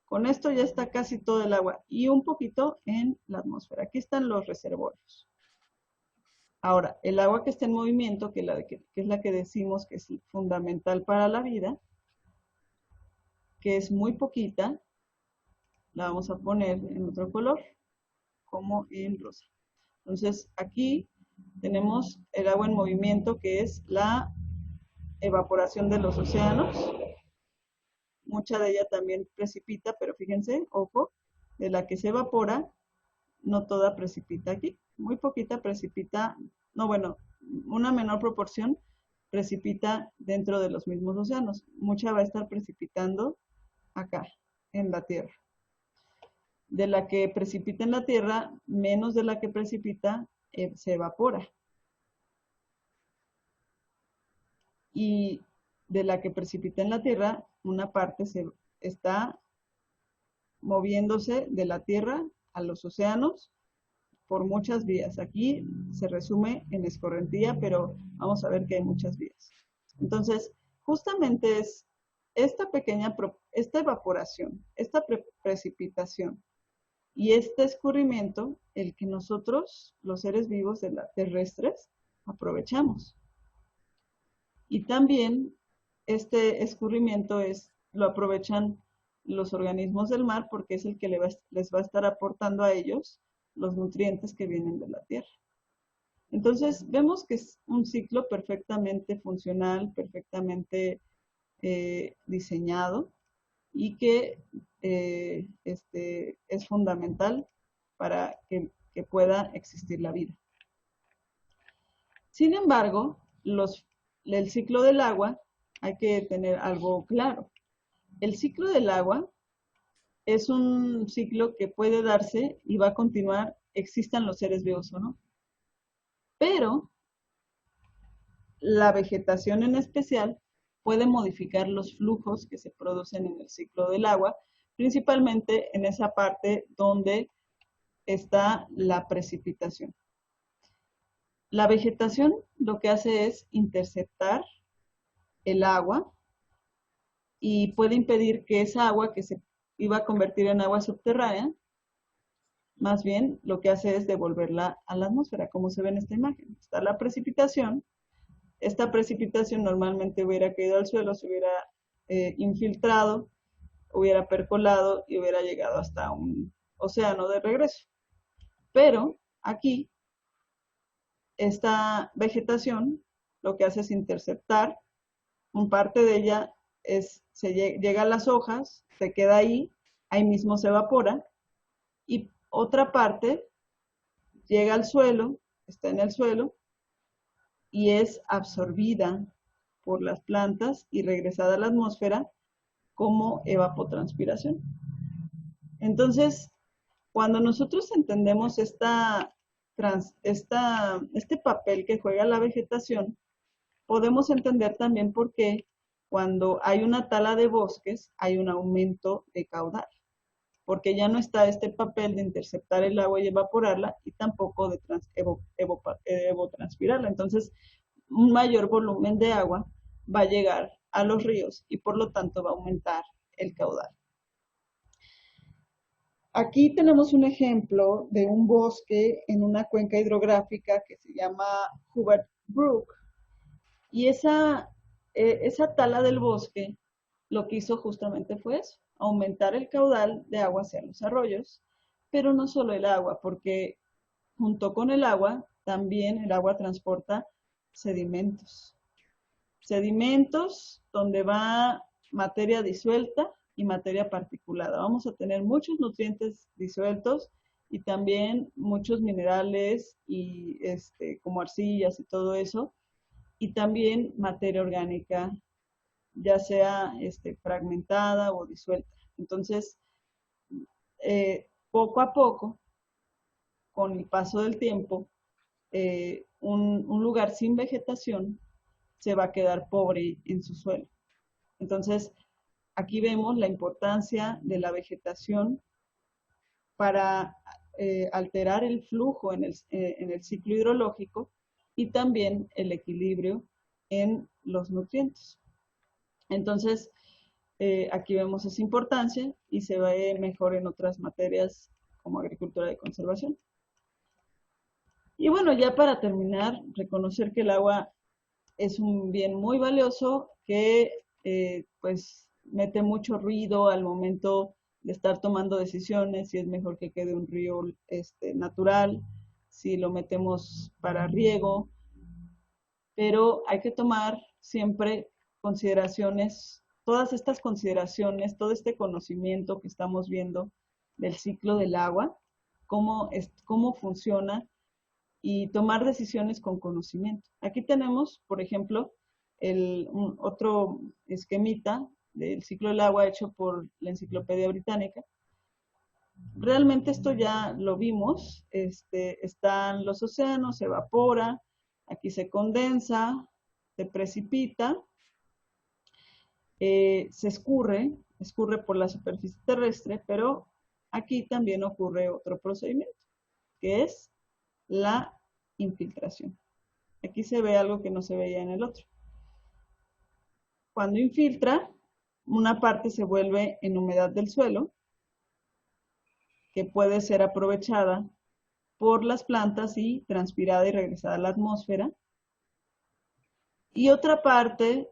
Con esto ya está casi todo el agua y un poquito en la atmósfera. Aquí están los reservorios. Ahora, el agua que está en movimiento, que es la que decimos que es fundamental para la vida, que es muy poquita, la vamos a poner en otro color, como en rosa. Entonces, aquí tenemos el agua en movimiento, que es la evaporación de los océanos. Mucha de ella también precipita, pero fíjense, ojo, de la que se evapora, no toda precipita aquí. Muy poquita precipita, no, bueno, una menor proporción precipita dentro de los mismos océanos. Mucha va a estar precipitando acá, en la Tierra. De la que precipita en la Tierra, menos de la que precipita se evapora. Y de la que precipita en la Tierra, una parte se está moviéndose de la Tierra a los océanos por muchas vías. Aquí se resume en escorrentía, pero vamos a ver que hay muchas vías. Entonces, justamente es esta evaporación, esta precipitación y este escurrimiento el que nosotros, los seres vivos terrestres, aprovechamos. Y también este escurrimiento lo aprovechan los organismos del mar porque es el que les va a estar aportando a ellos los nutrientes que vienen de la tierra. Entonces, vemos que es un ciclo perfectamente funcional, perfectamente diseñado y que es fundamental para que pueda existir la vida. Sin embargo, el ciclo del agua, hay que tener algo claro. El ciclo del agua es un ciclo que puede darse y va a continuar existan los seres vivos o no. Pero la vegetación en especial puede modificar los flujos que se producen en el ciclo del agua, principalmente en esa parte donde está la precipitación. La vegetación lo que hace es interceptar el agua y puede impedir que esa agua que se iba a convertir en agua subterránea, más bien lo que hace es devolverla a la atmósfera, como se ve en esta imagen. Está la precipitación. Esta precipitación normalmente hubiera caído al suelo, se hubiera infiltrado, hubiera percolado y hubiera llegado hasta un océano de regreso. Pero aquí, esta vegetación lo que hace es interceptar, un parte de ella llega a las hojas, se queda ahí mismo se evapora, y otra parte llega al suelo, está en el suelo, y es absorbida por las plantas y regresada a la atmósfera como evapotranspiración. Entonces, cuando nosotros entendemos este papel que juega la vegetación, podemos entender también por qué cuando hay una tala de bosques hay un aumento de caudal, porque ya no está este papel de interceptar el agua y evaporarla y tampoco de evotranspirarla. Entonces, un mayor volumen de agua va a llegar a los ríos y por lo tanto va a aumentar el caudal. Aquí tenemos un ejemplo de un bosque en una cuenca hidrográfica que se llama Hubert Brook. Y esa tala del bosque lo que hizo justamente fue eso, aumentar el caudal de agua hacia los arroyos, pero no solo el agua, porque junto con el agua, también el agua transporta sedimentos. Sedimentos donde va materia disuelta y materia particulada. Vamos a tener muchos nutrientes disueltos y también muchos minerales y como arcillas y todo eso, y también materia orgánica, ya sea fragmentada o disuelta. Entonces, poco a poco, con el paso del tiempo, un lugar sin vegetación se va a quedar pobre en su suelo. Entonces, aquí vemos la importancia de la vegetación para alterar el flujo en el ciclo hidrológico y también el equilibrio en los nutrientes. Entonces, aquí vemos esa importancia y se ve mejor en otras materias como agricultura de conservación. Y bueno, ya para terminar, reconocer que el agua es un bien muy valioso que pues mete mucho ruido al momento de estar tomando decisiones, si es mejor que quede un río natural, si lo metemos para riego, pero hay que tomar siempre consideraciones, todas estas consideraciones, todo este conocimiento que estamos viendo del ciclo del agua, cómo funciona y tomar decisiones con conocimiento. Aquí tenemos, por ejemplo, otro esquemita del ciclo del agua hecho por la Enciclopedia Británica. Realmente esto ya lo vimos, están los océanos, se evapora, aquí se condensa, se precipita, se escurre por la superficie terrestre, pero aquí también ocurre otro procedimiento, que es la infiltración. Aquí se ve algo que no se veía en el otro. Cuando infiltra, una parte se vuelve en humedad del suelo, que puede ser aprovechada por las plantas y transpirada y regresada a la atmósfera. Y otra parte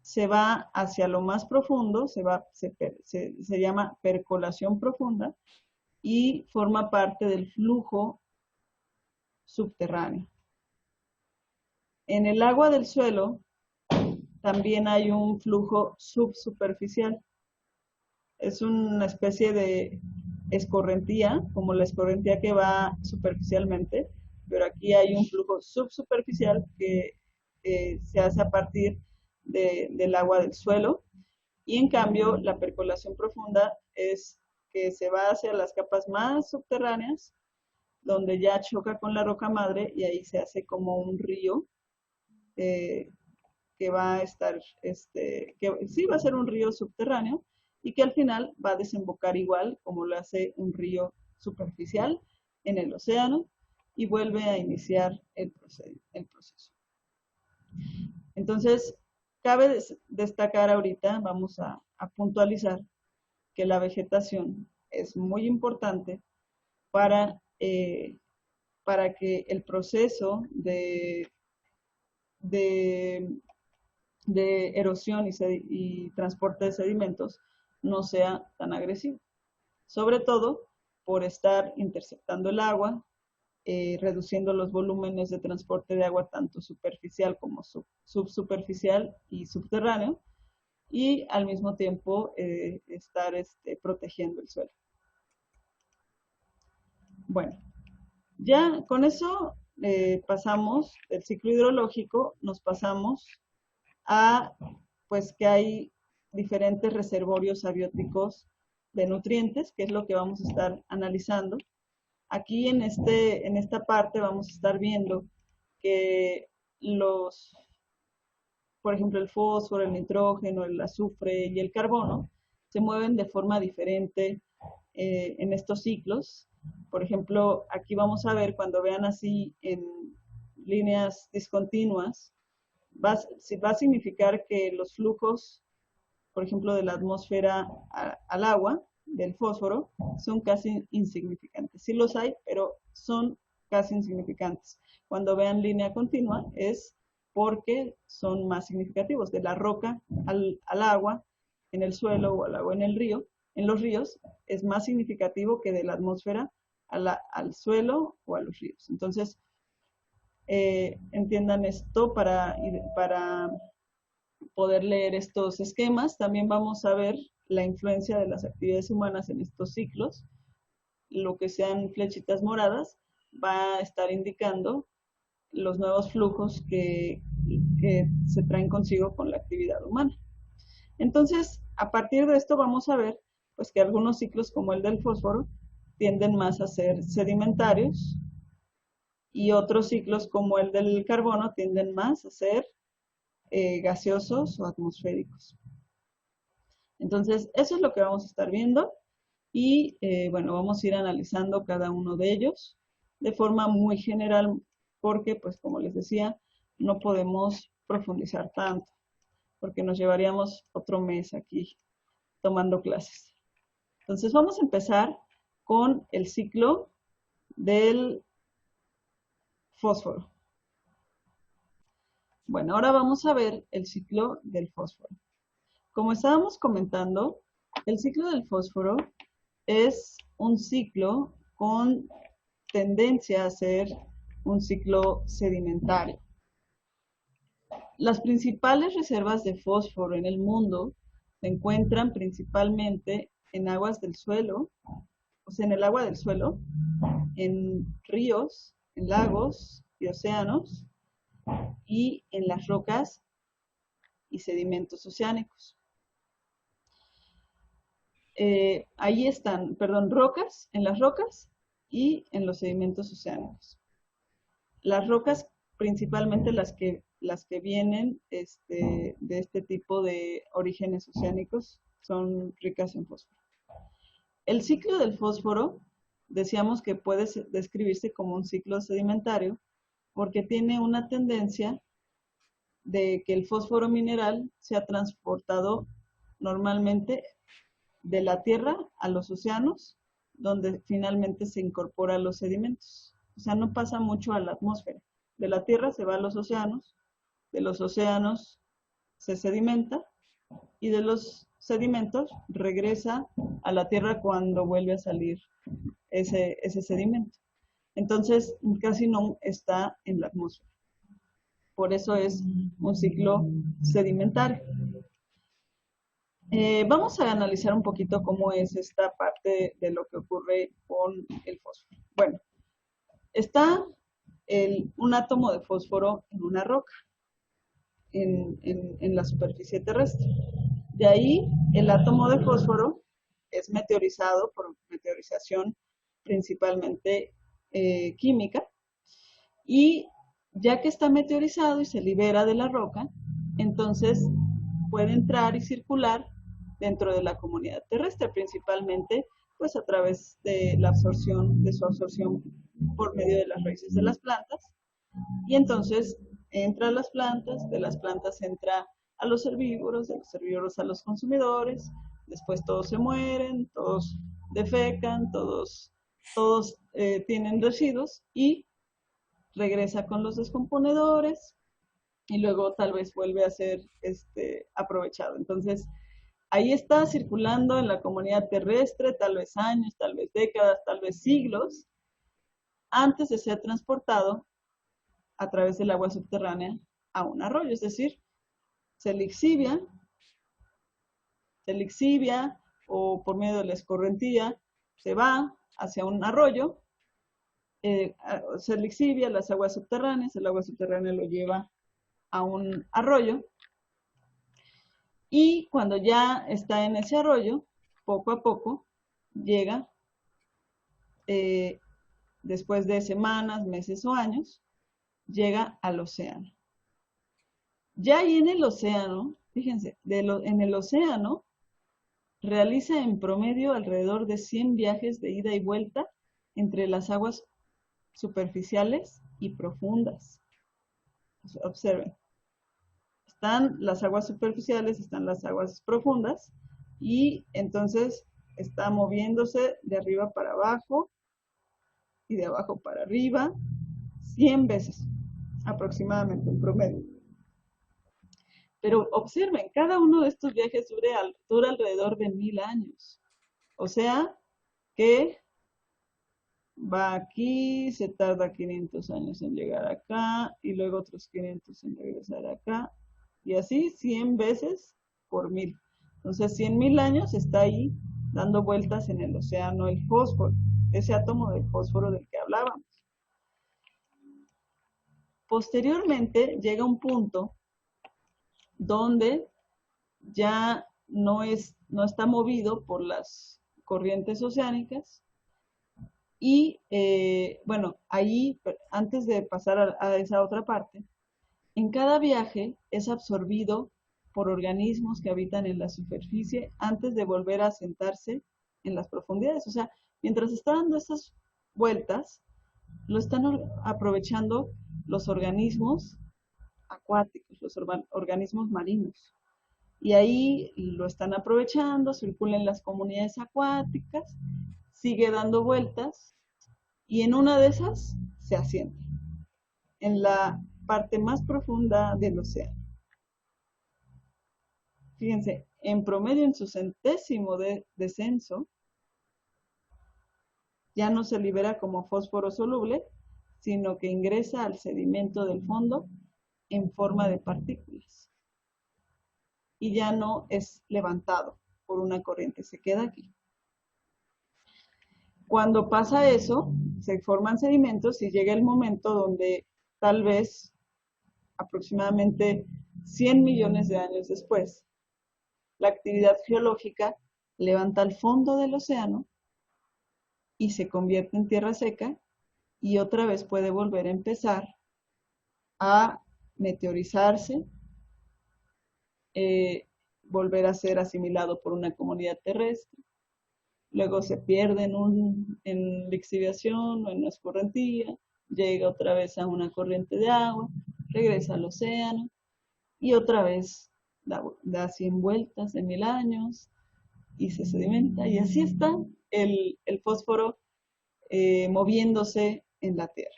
se va hacia lo más profundo, se llama percolación profunda y forma parte del flujo subterráneo. En el agua del suelo también hay un flujo subsuperficial. Es una especie de escorrentía, como la escorrentía que va superficialmente, pero aquí hay un flujo subsuperficial que se hace a partir del agua del suelo, y en cambio la percolación profunda es que se va hacia las capas más subterráneas donde ya choca con la roca madre y ahí se hace como un río que va a estar, que sí va a ser un río subterráneo y que al final va a desembocar igual como lo hace un río superficial en el océano y vuelve a iniciar el proceso. Entonces, cabe destacar ahorita, vamos a puntualizar que la vegetación es muy importante para, para que el proceso de, de erosión y transporte de sedimentos no sea tan agresivo. Sobre todo por estar interceptando el agua, reduciendo los volúmenes de transporte de agua tanto superficial como subsuperficial y subterráneo, y al mismo tiempo estar protegiendo el suelo. Bueno, ya con eso pasamos del ciclo hidrológico, nos pasamos a pues que hay diferentes reservorios abióticos de nutrientes, que es lo que vamos a estar analizando. Aquí en esta parte vamos a estar viendo que por ejemplo, el fósforo, el nitrógeno, el azufre y el carbono se mueven de forma diferente en estos ciclos. Por ejemplo, aquí vamos a ver cuando vean así en líneas discontinuas, va a significar que los flujos, por ejemplo, de la atmósfera al agua, del fósforo, son casi insignificantes. Sí los hay, pero son casi insignificantes. Cuando vean línea continua es porque son más significativos. De la roca al agua, en el suelo o al agua en el río, en los ríos, es más significativo que de la atmósfera al suelo o a los ríos. Entonces, entiendan esto para poder leer estos esquemas. También vamos a ver la influencia de las actividades humanas en estos ciclos. Lo que sean flechitas moradas va a estar indicando los nuevos flujos que se traen consigo con la actividad humana. Entonces, a partir de esto vamos a ver pues que algunos ciclos como el del fósforo tienden más a ser sedimentarios y otros ciclos como el del carbono tienden más a ser gaseosos o atmosféricos. Entonces, eso es lo que vamos a estar viendo y bueno, vamos a ir analizando cada uno de ellos de forma muy general porque, pues como les decía, no podemos profundizar tanto porque nos llevaríamos otro mes aquí tomando clases. Entonces, vamos a empezar con el ciclo del fósforo. Bueno, ahora vamos a ver el ciclo del fósforo. Como estábamos comentando, el ciclo del fósforo es un ciclo con tendencia a ser un ciclo sedimentario. Las principales reservas de fósforo en el mundo se encuentran principalmente en aguas del suelo, o sea, en el agua del suelo, en ríos, en lagos y océanos, y en las rocas y sedimentos oceánicos. Ahí están, rocas, en las rocas y en los sedimentos oceánicos. Las rocas, principalmente las que vienen de este tipo de orígenes oceánicos, son ricas en fósforo. El ciclo del fósforo, decíamos que puede describirse como un ciclo sedimentario porque tiene una tendencia de que el fósforo mineral sea transportado normalmente de la tierra a los océanos, donde finalmente se incorpora a los sedimentos. O sea, no pasa mucho a la atmósfera. De la tierra se va a los océanos, de los océanos se sedimenta y de los sedimentos regresa a la tierra cuando vuelve a salir ese sedimento. Entonces, casi no está en la atmósfera. Por eso es un ciclo sedimentario. Vamos a analizar un poquito cómo es esta parte de lo que ocurre con el fósforo. Bueno, está un átomo de fósforo en una roca, en la superficie terrestre. De ahí, el átomo de fósforo es meteorizado por meteorización principalmente química, y ya que está meteorizado y se libera de la roca, entonces puede entrar y circular dentro de la comunidad terrestre, principalmente pues a través de la absorción, de su absorción por medio de las raíces de las plantas, y entonces entra a las plantas, de las plantas entra a los herbívoros, de los herbívoros a los consumidores, después todos se mueren, todos defecan, todos tienen residuos y regresa con los descomponedores y luego tal vez vuelve a ser aprovechado. Entonces, ahí está circulando en la comunidad terrestre, tal vez años, tal vez décadas, tal vez siglos, antes de ser transportado a través del agua subterránea a un arroyo, es decir, se lixivia o por medio de la escorrentía se va hacia un arroyo, se lixivia las aguas subterráneas, el agua subterránea lo lleva a un arroyo y cuando ya está en ese arroyo, poco a poco llega, después de semanas, meses o años, llega al océano. Ya ahí en el océano, fíjense, en el océano realiza en promedio alrededor de 100 viajes de ida y vuelta entre las aguas superficiales y profundas. Observen, están las aguas superficiales, están las aguas profundas y entonces está moviéndose de arriba para abajo y de abajo para arriba 100 veces aproximadamente en promedio. Pero observen, cada uno de estos viajes dura alrededor de 1000 años. O sea que va aquí, se tarda 500 años en llegar acá y luego otros 500 en regresar acá. Y así 100 veces por 1000. Entonces 100.000 años está ahí dando vueltas en el océano el fósforo, ese átomo de fósforo del que hablábamos. Posteriormente llega un punto donde ya no está movido por las corrientes oceánicas y bueno, ahí antes de pasar a esa otra parte, en cada viaje es absorbido por organismos que habitan en la superficie antes de volver a asentarse en las profundidades. O sea, mientras está dando estas vueltas, lo están aprovechando los organismos acuáticos, los organismos marinos. Y ahí lo están aprovechando, circula en las comunidades acuáticas, sigue dando vueltas y en una de esas se asienta, en la parte más profunda del océano. Fíjense, en promedio en su centésimo de descenso, ya no se libera como fósforo soluble, sino que ingresa al sedimento del fondo en forma de partículas. Y ya no es levantado por una corriente, se queda aquí. Cuando pasa eso, se forman sedimentos y llega el momento donde tal vez aproximadamente 100 millones de años después, la actividad geológica levanta el fondo del océano y se convierte en tierra seca y otra vez puede volver a empezar a meteorizarse, volver a ser asimilado por una comunidad terrestre, luego se pierde en lixiviación o en una escorrentía, llega otra vez a una corriente de agua, regresa al océano y otra vez da 100 vueltas de 1000 años y se sedimenta y así está el fósforo moviéndose en la Tierra.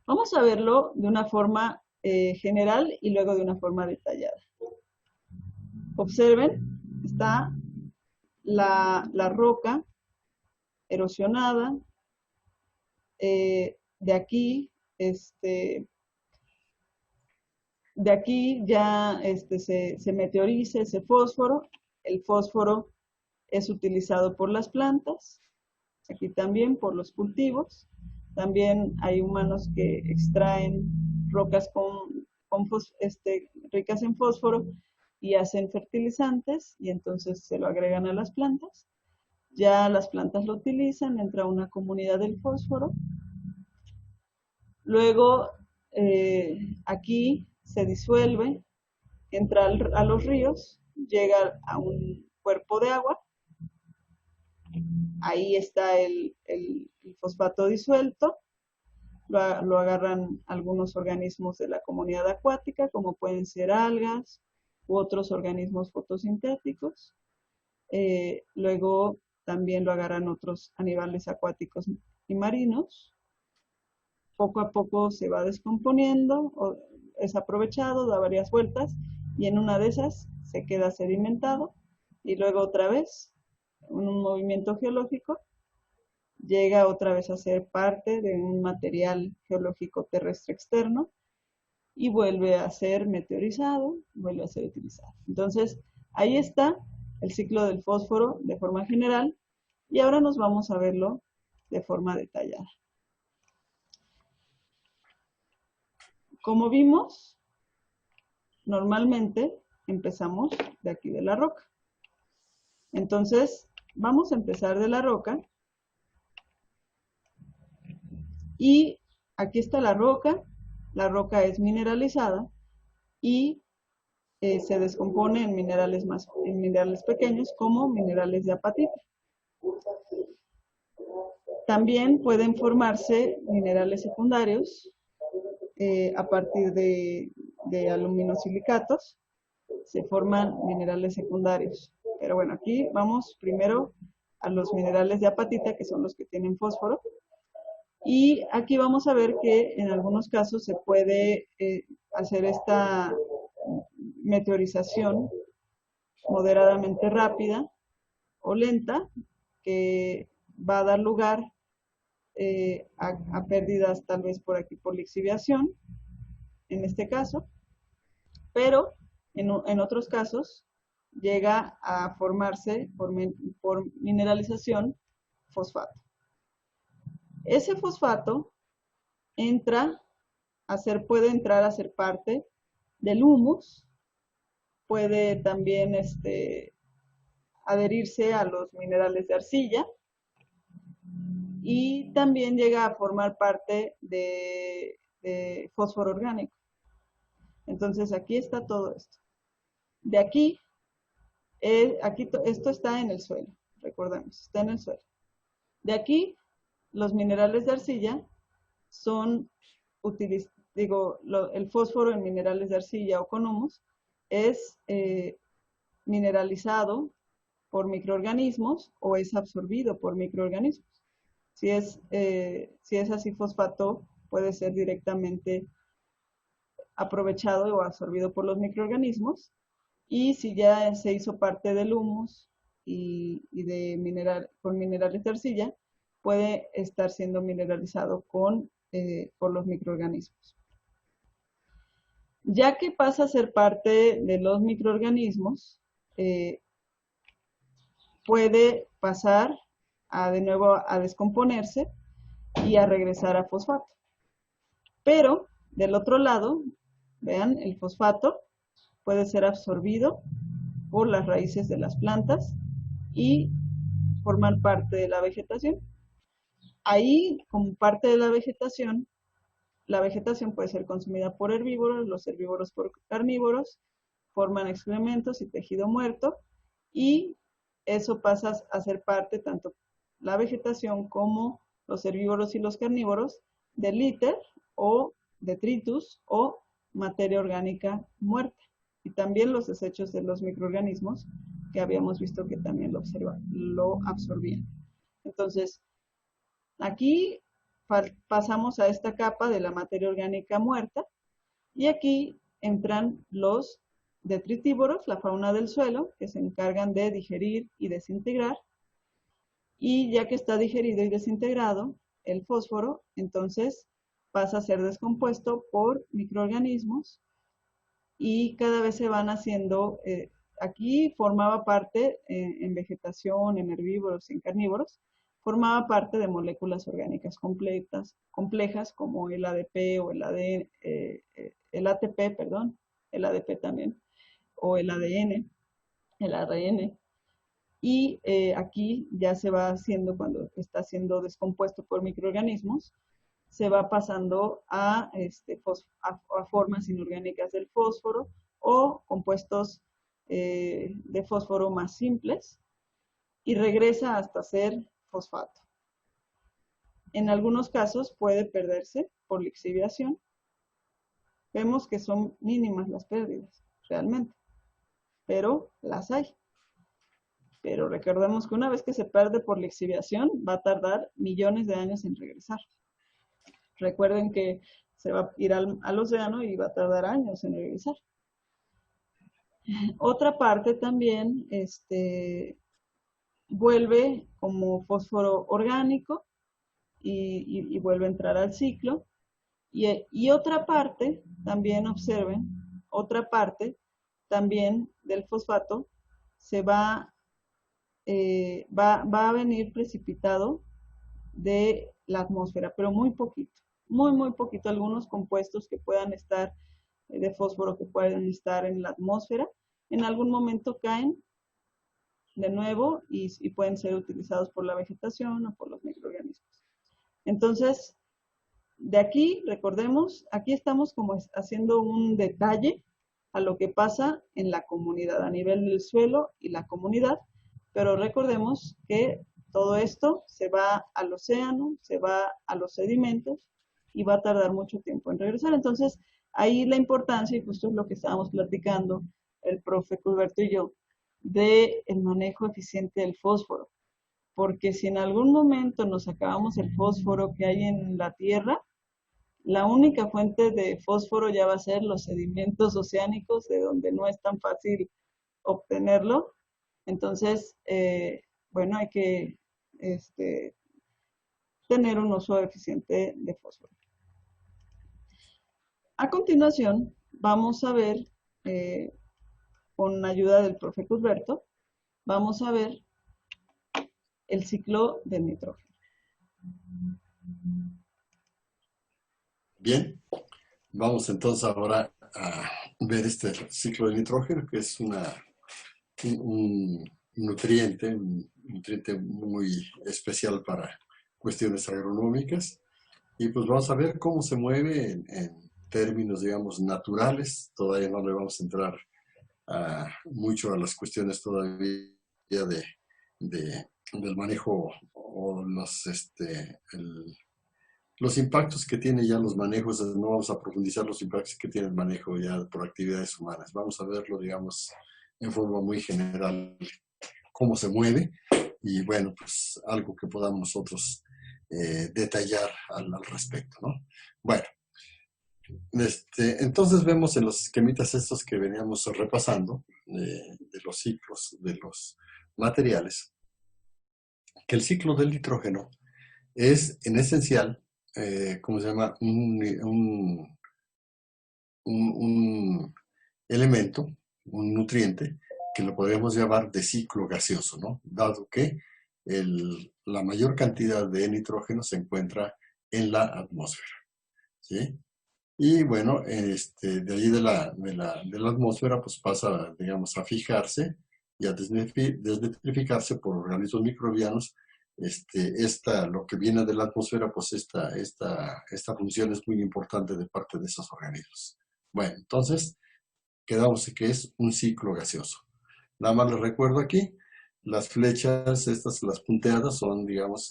Vamos a verlo de una forma general y luego de una forma detallada. Observen, está la roca erosionada, de aquí ya se meteoriza ese fósforo. El fósforo es utilizado por las plantas, aquí también por los cultivos. También hay humanos que extraen rocas ricas en fósforo y hacen fertilizantes y entonces se lo agregan a las plantas. Ya las plantas lo utilizan, entra una comunidad del fósforo. Luego, aquí se disuelve, entra a los ríos, llega a un cuerpo de agua. Ahí está el fosfato disuelto. Lo agarran algunos organismos de la comunidad acuática, como pueden ser algas u otros organismos fotosintéticos. Luego también lo agarran otros animales acuáticos y marinos. Poco a poco se va descomponiendo, o es aprovechado, da varias vueltas y en una de esas se queda sedimentado y luego otra vez, en un movimiento geológico, llega otra vez a ser parte de un material geológico terrestre externo y vuelve a ser meteorizado, vuelve a ser utilizado. Entonces, ahí está el ciclo del fósforo de forma general y ahora nos vamos a verlo de forma detallada. Como vimos, normalmente empezamos de aquí de la roca. Entonces, vamos a empezar de la roca y aquí está la roca es mineralizada y se descompone en minerales pequeños como minerales de apatita. También pueden formarse minerales secundarios a partir de aluminosilicatos, se forman minerales secundarios. Pero bueno, aquí vamos primero a los minerales de apatita, que son los que tienen fósforo. Y aquí vamos a ver que en algunos casos se puede hacer esta meteorización moderadamente rápida o lenta, que va a dar lugar a pérdidas tal vez por aquí por lixiviación, en este caso, pero en otros casos llega a formarse por mineralización fosfato. Ese fosfato puede entrar a ser parte del humus, puede también adherirse a los minerales de arcilla y también llega a formar parte de fósforo orgánico. Entonces aquí está todo esto. De aquí, esto está en el suelo, recordemos, está en el suelo. De aquí, los minerales de arcilla son, el fósforo en minerales de arcilla o con humus es mineralizado por microorganismos o es absorbido por microorganismos. Si es así, fosfato puede ser directamente aprovechado o absorbido por los microorganismos, y si ya se hizo parte del humus y con minerales de arcilla, puede estar siendo mineralizado por los microorganismos. Ya que pasa a ser parte de los microorganismos, puede pasar de nuevo a descomponerse y a regresar a fosfato. Pero del otro lado, vean, el fosfato puede ser absorbido por las raíces de las plantas y formar parte de la vegetación. Ahí, como parte de la vegetación puede ser consumida por herbívoros, los herbívoros por carnívoros, forman excrementos y tejido muerto, y eso pasa a ser parte, tanto la vegetación como los herbívoros y los carnívoros, del éter o detritus o materia orgánica muerta, y también los desechos de los microorganismos que habíamos visto que también lo absorbían. Entonces, aquí pasamos a esta capa de la materia orgánica muerta y aquí entran los detritívoros, la fauna del suelo, que se encargan de digerir y desintegrar. Y ya que está digerido y desintegrado el fósforo, entonces pasa a ser descompuesto por microorganismos y cada vez se van haciendo, aquí formaba parte en vegetación, en herbívoros, en carnívoros, formaba parte de moléculas orgánicas complejas como el ADP o el ATP, perdón, el ADP también, o el ADN, el ARN. y aquí ya se va haciendo, cuando está siendo descompuesto por microorganismos, se va pasando a, a formas inorgánicas del fósforo o compuestos de fósforo más simples y regresa hasta ser fosfato. En algunos casos puede perderse por lixiviación. Vemos que son mínimas las pérdidas, realmente, pero las hay. Pero recordemos que una vez que se pierde por lixiviación, va a tardar millones de años en regresar. Recuerden que se va a ir al océano y va a tardar años en regresar. Otra parte también vuelve como fósforo orgánico y vuelve a entrar al ciclo. Y otra parte, también observen, otra parte también del fosfato se va a venir precipitado de la atmósfera, pero muy poquito, muy poquito. Algunos compuestos que puedan estar de fósforo que pueden estar en la atmósfera, en algún momento caen de nuevo y pueden ser utilizados por la vegetación o por los microorganismos. Entonces, de aquí, recordemos, aquí estamos como haciendo un detalle a lo que pasa en la comunidad, a nivel del suelo y la comunidad, pero recordemos que todo esto se va al océano, se va a los sedimentos y va a tardar mucho tiempo en regresar. Entonces, ahí la importancia, y justo es lo que estábamos platicando el profe Culberto y yo, del manejo eficiente del fósforo. Porque si en algún momento nos acabamos el fósforo que hay en la tierra, la única fuente de fósforo ya va a ser los sedimentos oceánicos, de donde no es tan fácil obtenerlo. Entonces, bueno, hay que tener un uso eficiente de fósforo. A continuación, vamos a ver, con ayuda del profe Cusberto, vamos a ver el ciclo del nitrógeno. Bien, vamos entonces ahora a ver este ciclo de nitrógeno, que es un nutriente muy especial para cuestiones agronómicas. Y pues vamos a ver cómo se mueve en términos, digamos, naturales. Todavía no le vamos a entrar mucho a las cuestiones todavía del manejo o los impactos que tiene ya los manejos. No vamos a profundizar los impactos que tiene el manejo ya por actividades humanas. Vamos a verlo, digamos, en forma muy general, cómo se mueve y, bueno, pues algo que podamos nosotros detallar al respecto, ¿no? Bueno, entonces vemos en los esquemitas estos que veníamos repasando de los ciclos de los materiales, que el ciclo del nitrógeno es en esencial, ¿cómo se llama? Un elemento, un nutriente, que lo podríamos llamar de ciclo gaseoso, ¿no? Dado que la mayor cantidad de nitrógeno se encuentra en la atmósfera, ¿sí? Y bueno, de allí de la atmósfera, pues pasa, digamos, a fijarse y a desnitrificarse por organismos microbianos. Lo que viene de la atmósfera, pues esta función es muy importante de parte de esos organismos. Bueno, entonces, quedamos que es un ciclo gaseoso. Nada más les recuerdo aquí, las flechas, las punteadas, son, digamos,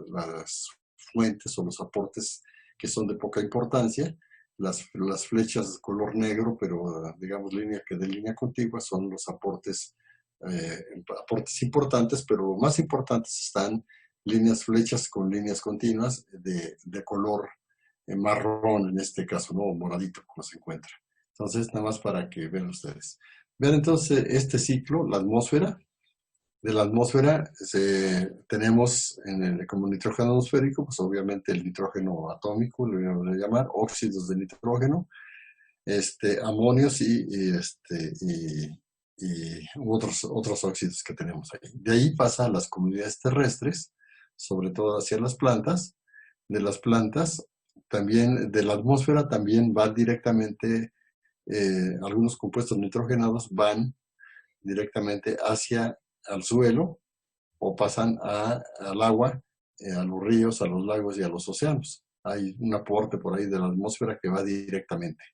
las fuentes o los aportes que son de poca importancia. Las flechas de color negro, pero digamos de línea contigua, son los aportes importantes, pero más importantes están flechas con líneas continuas de color marrón, en este caso, ¿no? Moradito, como se encuentra. Entonces, nada más para que vean ustedes. Vean entonces este ciclo, la atmósfera. De la atmósfera tenemos como nitrógeno atmosférico, pues obviamente el nitrógeno atómico, lo voy a llamar, óxidos de nitrógeno, amonios y otros óxidos que tenemos ahí. De ahí pasa a las comunidades terrestres, sobre todo hacia las plantas. De las plantas, también de la atmósfera, también van directamente, algunos compuestos nitrogenados van directamente hacia al suelo o pasan al agua, a los ríos, a los lagos y a los océanos. Hay un aporte por ahí de la atmósfera que va directamente.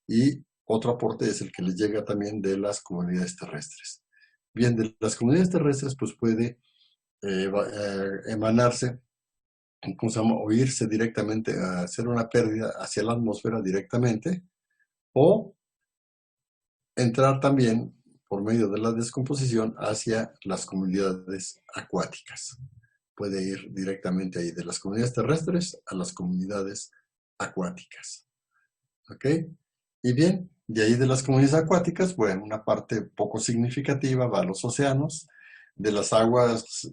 Y otro aporte es el que les llega también de las comunidades terrestres. Bien, de las comunidades terrestres pues puede emanarse, ¿cómo se llama? O irse directamente a hacer una pérdida hacia la atmósfera directamente, o entrar también por medio de la descomposición hacia las comunidades acuáticas. Puede ir directamente ahí de las comunidades terrestres a las comunidades acuáticas. ¿Ok? Y bien, de ahí de las comunidades acuáticas, bueno, una parte poco significativa va a los océanos, de las aguas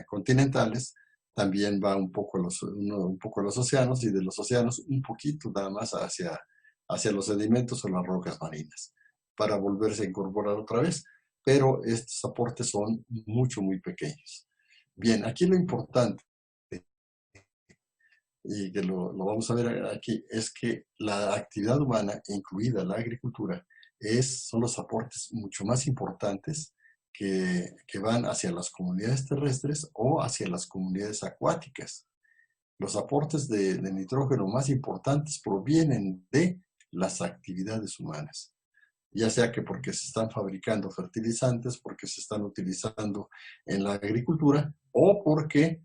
continentales, también va un poco a los océanos, y de los océanos un poquito nada más hacia los sedimentos o las rocas marinas, para volverse a incorporar otra vez, pero estos aportes son muy pequeños. Bien, aquí lo importante, y que lo vamos a ver aquí, es que la actividad humana, incluida la agricultura, son los aportes mucho más importantes que van hacia las comunidades terrestres o hacia las comunidades acuáticas. Los aportes de nitrógeno más importantes provienen de las actividades humanas, ya sea que porque se están fabricando fertilizantes, porque se están utilizando en la agricultura, o porque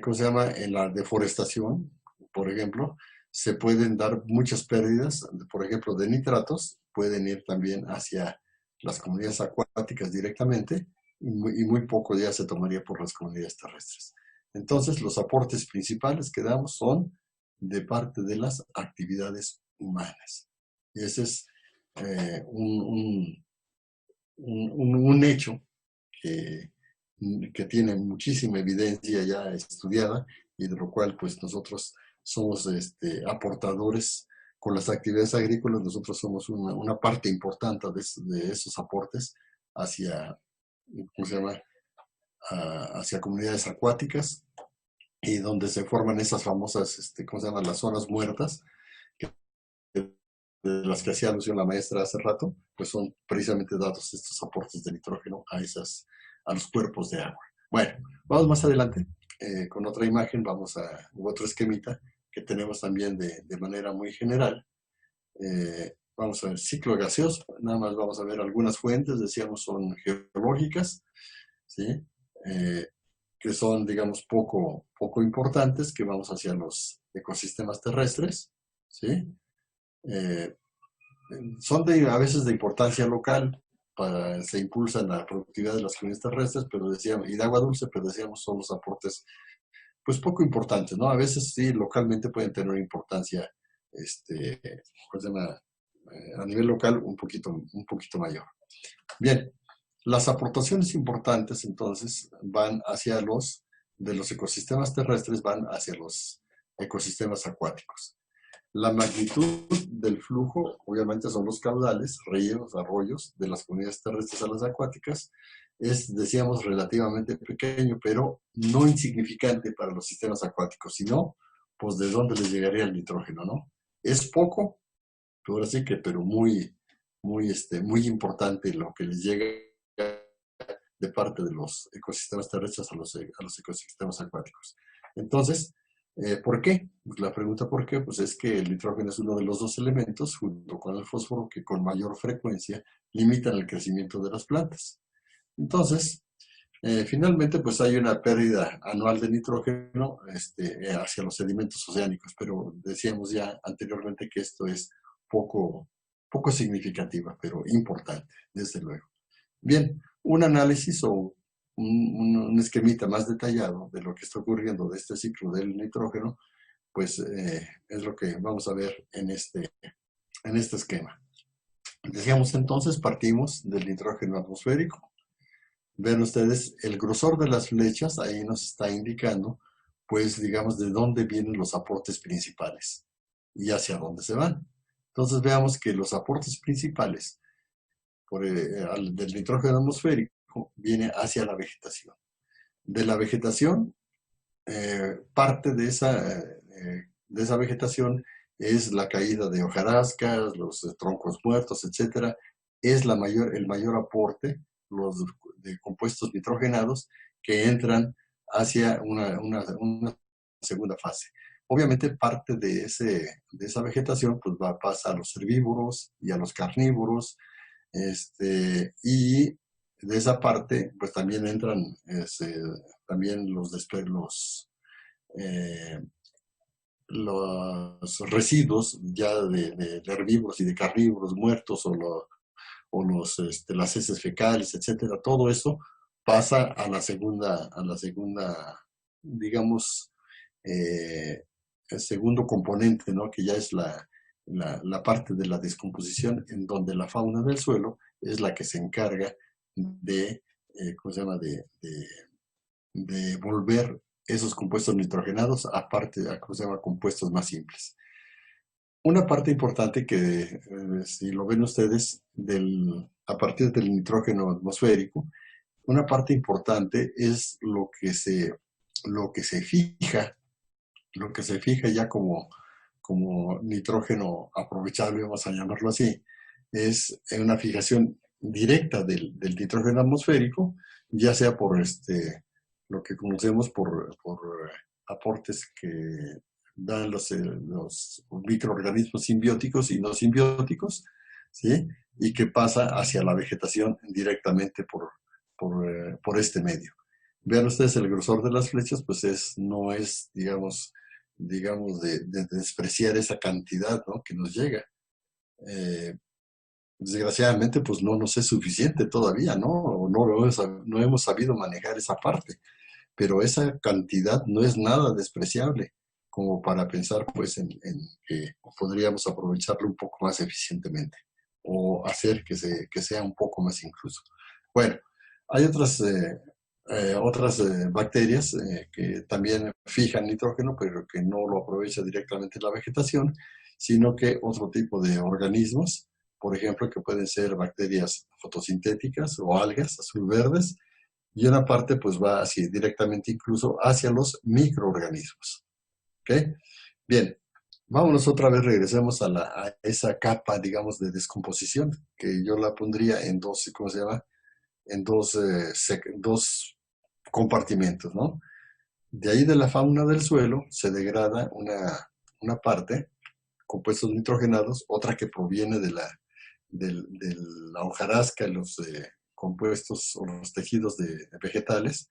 ¿cómo se llama? En la deforestación, por ejemplo, se pueden dar muchas pérdidas, por ejemplo, de nitratos, pueden ir también hacia las comunidades acuáticas directamente, y muy poco ya se tomaría por las comunidades terrestres. Entonces, los aportes principales que damos son de parte de las actividades humanas. Y ese es un hecho que tiene muchísima evidencia ya estudiada, y de lo cual pues nosotros somos aportadores con las actividades agrícolas. Nosotros somos una parte importante de esos aportes hacia, ¿cómo se llama? Hacia comunidades acuáticas, y donde se forman esas famosas, ¿cómo se llama? Las zonas muertas, de las que hacía alusión la maestra hace rato, pues son precisamente dados estos aportes de nitrógeno a los cuerpos de agua. Bueno, vamos más adelante con otra imagen, otro esquemita que tenemos también de manera muy general. Vamos a ver, ciclo gaseoso, nada más vamos a ver algunas fuentes, decíamos son geológicas, ¿sí? Que son, digamos, poco importantes, que vamos hacia los ecosistemas terrestres, ¿sí? Son a veces de importancia local, se impulsa la productividad de las comunidades terrestres, pero decíamos, y de agua dulce, pero decíamos son los aportes pues poco importantes, ¿no? A veces sí, localmente pueden tener una importancia, ¿cómo se llama? A nivel local un poquito mayor. Bien, las aportaciones importantes entonces van de los ecosistemas terrestres van hacia los ecosistemas acuáticos. La magnitud del flujo, obviamente, son los caudales, ríos, arroyos, de las comunidades terrestres a las acuáticas. Decíamos, relativamente pequeño, pero no insignificante para los sistemas acuáticos, sino, pues, de dónde les llegaría el nitrógeno, ¿no? Es poco, pero muy importante lo que les llega de parte de los ecosistemas terrestres a los ecosistemas acuáticos. Entonces, ¿por qué? Pues la pregunta ¿por qué? Pues es que el nitrógeno es uno de los dos elementos, junto con el fósforo, que con mayor frecuencia limitan el crecimiento de las plantas. Entonces, finalmente, pues hay una pérdida anual de nitrógeno hacia los sedimentos oceánicos, pero decíamos ya anteriormente que esto es poco significativa, pero importante, desde luego. Bien, un análisis o un esquemita más detallado de lo que está ocurriendo de este ciclo del nitrógeno, pues es lo que vamos a ver en este esquema. Decíamos entonces, partimos del nitrógeno atmosférico. Ven ustedes, el grosor de las flechas ahí nos está indicando, pues digamos, de dónde vienen los aportes principales y hacia dónde se van. Entonces veamos que los aportes principales del nitrógeno atmosférico viene hacia la vegetación. De la vegetación, parte de esa vegetación es la caída de hojarascas, los troncos muertos, etcétera, es el mayor aporte los de compuestos nitrogenados que entran hacia una segunda fase. Obviamente parte de esa vegetación pues pasa a los herbívoros y a los carnívoros, y de esa parte pues también entran también eh, los residuos ya de herbívoros y de carnívoros muertos las heces fecales, etcétera. Todo eso pasa a la segunda, digamos, el segundo componente, ¿no? Que ya es la parte de la descomposición, en donde la fauna del suelo es la que se encarga de, ¿cómo se llama?, de volver esos compuestos nitrogenados a parte, a, ¿cómo se llama?, compuestos más simples. Una parte importante que, si lo ven ustedes, a partir del nitrógeno atmosférico, una parte importante es lo que se fija, lo que se fija ya como nitrógeno aprovechable, vamos a llamarlo así, es una fijación directa del nitrógeno atmosférico, ya sea por lo que conocemos por aportes que dan los microorganismos simbióticos y no simbióticos, ¿sí? Y que pasa hacia la vegetación directamente por este medio. Vean ustedes el grosor de las flechas, pues no es, digamos de despreciar esa cantidad, ¿no?, que nos llega. Desgraciadamente, pues no nos es suficiente todavía, ¿no? O no hemos sabido manejar esa parte, pero esa cantidad no es nada despreciable como para pensar, pues, en que podríamos aprovecharlo un poco más eficientemente o hacer que sea un poco más incluso. Bueno, hay otras bacterias que también fijan nitrógeno, pero que no lo aprovecha directamente la vegetación, sino que otro tipo de organismos, por ejemplo, que pueden ser bacterias fotosintéticas o algas azul-verdes, y una parte pues va así directamente incluso hacia los microorganismos. ¿Ok? Bien, vámonos otra vez, regresemos a esa capa, digamos, de descomposición, que yo la pondría en dos, ¿cómo se llama?, en dos compartimentos, ¿no? De ahí de la fauna del suelo se degrada una parte, compuestos nitrogenados, otra que proviene de la hojarasca, los compuestos o los tejidos vegetales,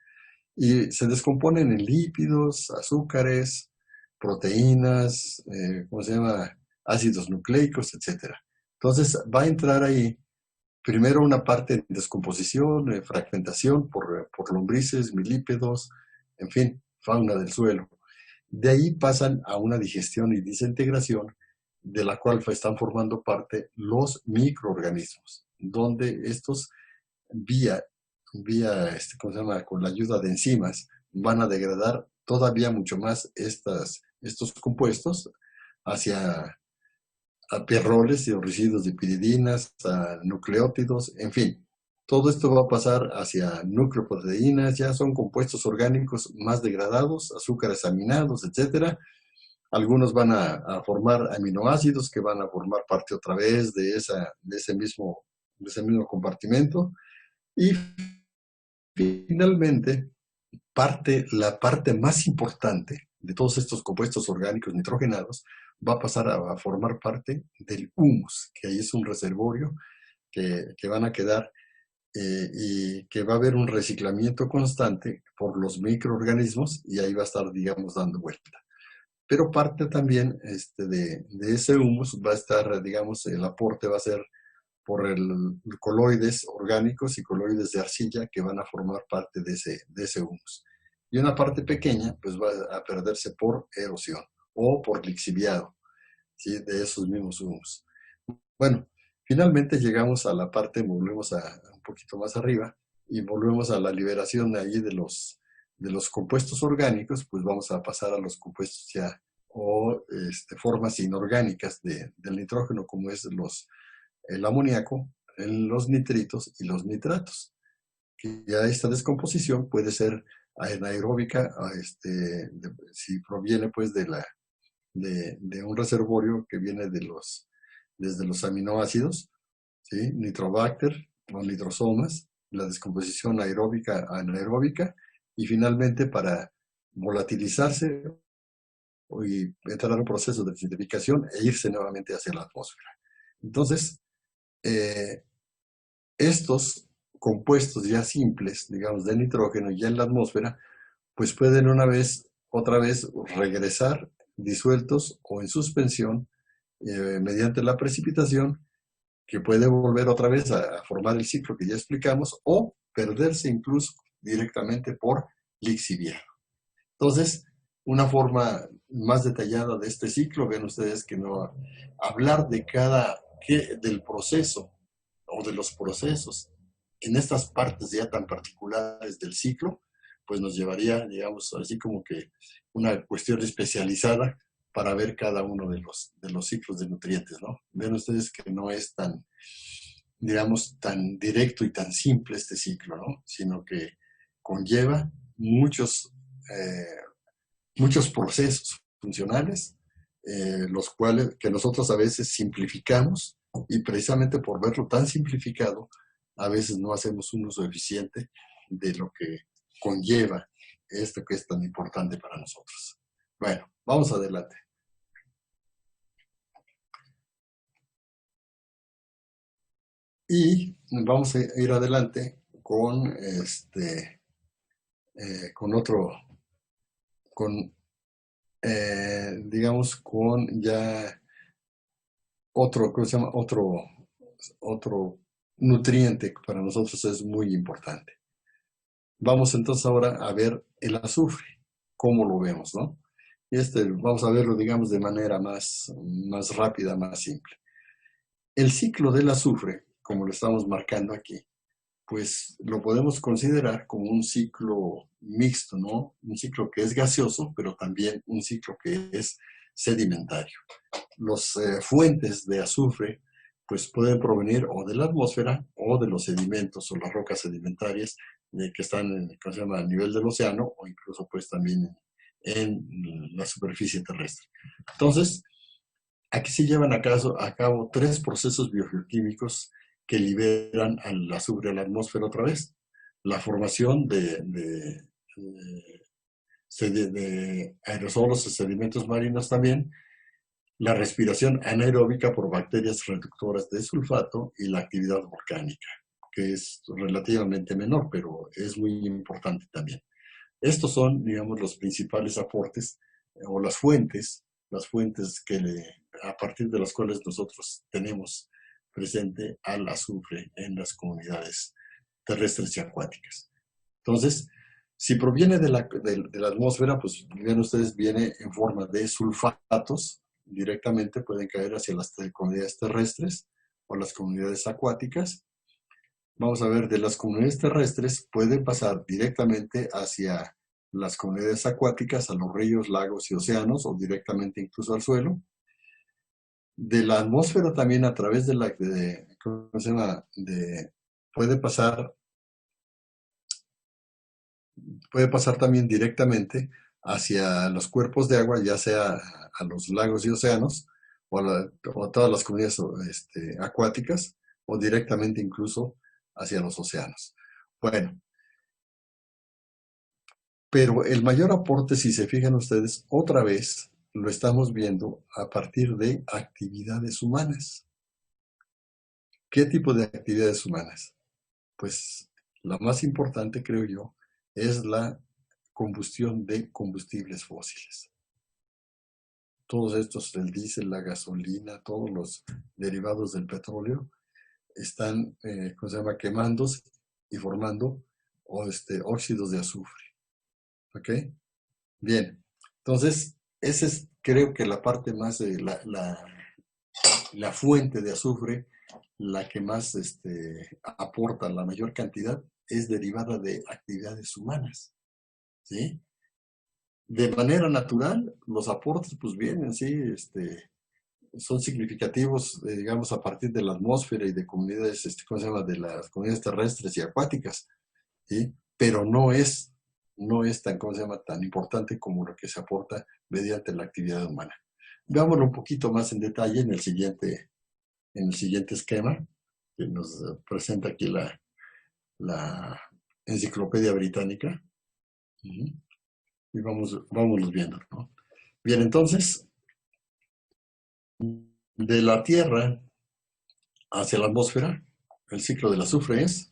y se descomponen en lípidos, azúcares, proteínas, ¿cómo se llama?, ácidos nucleicos, etcétera. Entonces va a entrar ahí primero una parte de descomposición, fragmentación por lombrices, milípedos, en fin, fauna del suelo. De ahí pasan a una digestión y desintegración, de la cual están formando parte los microorganismos, donde estos vía, ¿cómo se llama?, con la ayuda de enzimas, van a degradar todavía mucho más estos compuestos hacia a perroles y residuos de piridinas, a nucleótidos, en fin. Todo esto va a pasar hacia nucleoproteínas, ya son compuestos orgánicos más degradados, azúcares aminados, etcétera. Algunos van a formar aminoácidos que van a formar parte otra vez de ese mismo compartimento. Y finalmente, la parte más importante de todos estos compuestos orgánicos nitrogenados va a pasar a formar parte del humus, que ahí es un reservorio que van a quedar y que va a haber un reciclamiento constante por los microorganismos y ahí va a estar, digamos, dando vuelta. Pero parte también de ese humus va a estar, digamos, el aporte va a ser por coloides orgánicos y coloides de arcilla que van a formar parte de ese humus. Y una parte pequeña pues va a perderse por erosión o por lixiviado, ¿sí?, de esos mismos humus. Bueno, finalmente llegamos a la parte, volvemos un poquito más arriba y volvemos a la liberación de ahí de los compuestos orgánicos, pues vamos a pasar a los compuestos ya o formas inorgánicas del nitrógeno, como es el amoníaco, los nitritos y los nitratos. Que ya esta descomposición puede ser anaeróbica, si proviene pues de un reservorio que viene desde los aminoácidos, ¿sí? Nitrobacter o nitrosomas, la descomposición aeróbica, anaeróbica, y finalmente para volatilizarse y entrar en un proceso de acidificación e irse nuevamente hacia la atmósfera. Entonces, eh, estos compuestos ya simples, digamos, de nitrógeno ya en la atmósfera, pues pueden otra vez regresar disueltos o en suspensión mediante la precipitación, que puede volver otra vez a formar el ciclo que ya explicamos, o perderse incluso directamente por lixiviado. Entonces, una forma más detallada de este ciclo, ven ustedes que no hablar de del proceso o de los procesos en estas partes ya tan particulares del ciclo, pues nos llevaría, digamos, así como que una cuestión especializada para ver cada uno de los ciclos de nutrientes, ¿no? Ven ustedes que no es tan, digamos, tan directo y tan simple este ciclo, ¿no? Sino que conlleva muchos procesos funcionales, los cuales que nosotros a veces simplificamos y precisamente por verlo tan simplificado, a veces no hacemos un uso eficiente de lo que conlleva esto que es tan importante para nosotros. Bueno, vamos adelante. Y vamos a ir adelante con otro, con, digamos, con ya otro, ¿cómo se llama? Otro nutriente que para nosotros es muy importante. Vamos entonces ahora a ver el azufre, cómo lo vemos, ¿no? Vamos a verlo, digamos, de manera más rápida, más simple. El ciclo del azufre, como lo estamos marcando aquí, pues lo podemos considerar como un ciclo mixto, ¿no? Un ciclo que es gaseoso, pero también un ciclo que es sedimentario. Los fuentes de azufre pues pueden provenir o de la atmósfera o de los sedimentos o las rocas sedimentarias que están ¿cómo se llama? A nivel del océano o incluso pues también en la superficie terrestre. Entonces, aquí se llevan a cabo tres procesos biogeoquímicos que liberan al azufre a la atmósfera otra vez. La formación de aerosolos y sedimentos marinos también, la respiración anaeróbica por bacterias reductoras de sulfato y la actividad volcánica, que es relativamente menor, pero es muy importante también. Estos son, digamos, los principales aportes o las fuentes a partir de las cuales nosotros tenemos presente al azufre en las comunidades terrestres y acuáticas. Entonces, si proviene de la atmósfera, pues ven ustedes, viene en forma de sulfatos, directamente pueden caer hacia las comunidades terrestres o las comunidades acuáticas. Vamos a ver, de las comunidades terrestres pueden pasar directamente hacia las comunidades acuáticas, a los ríos, lagos y océanos, o directamente incluso al suelo. De la atmósfera también a través ¿cómo se llama? Puede pasar también directamente hacia los cuerpos de agua, ya sea a los lagos y océanos, o a todas las comunidades acuáticas, o directamente incluso hacia los océanos. Bueno, pero el mayor aporte, si se fijan ustedes, otra vez lo estamos viendo a partir de actividades humanas. ¿Qué tipo de actividades humanas? Pues la más importante, creo yo, es la combustión de combustibles fósiles. Todos estos, el diésel, la gasolina, todos los derivados del petróleo, están, ¿cómo se llama?, quemándose y formando óxidos de azufre. ¿Ok? Bien. Entonces, esa es, creo que la parte más, la fuente de azufre, la que más aporta la mayor cantidad, es derivada de actividades humanas. ¿Sí? De manera natural, los aportes pues vienen, sí, son significativos, digamos, a partir de la atmósfera y de comunidades, ¿cómo se llama?, de las comunidades terrestres y acuáticas, ¿sí? Pero no es tan, ¿cómo se llama?, tan importante como lo que se aporta mediante la actividad humana. Veámoslo un poquito más en detalle en el siguiente esquema. que nos presenta aquí la Enciclopedia Británica. Y vámonos viendo, ¿no? Bien, entonces, de la Tierra hacia la atmósfera, el ciclo del azufre es,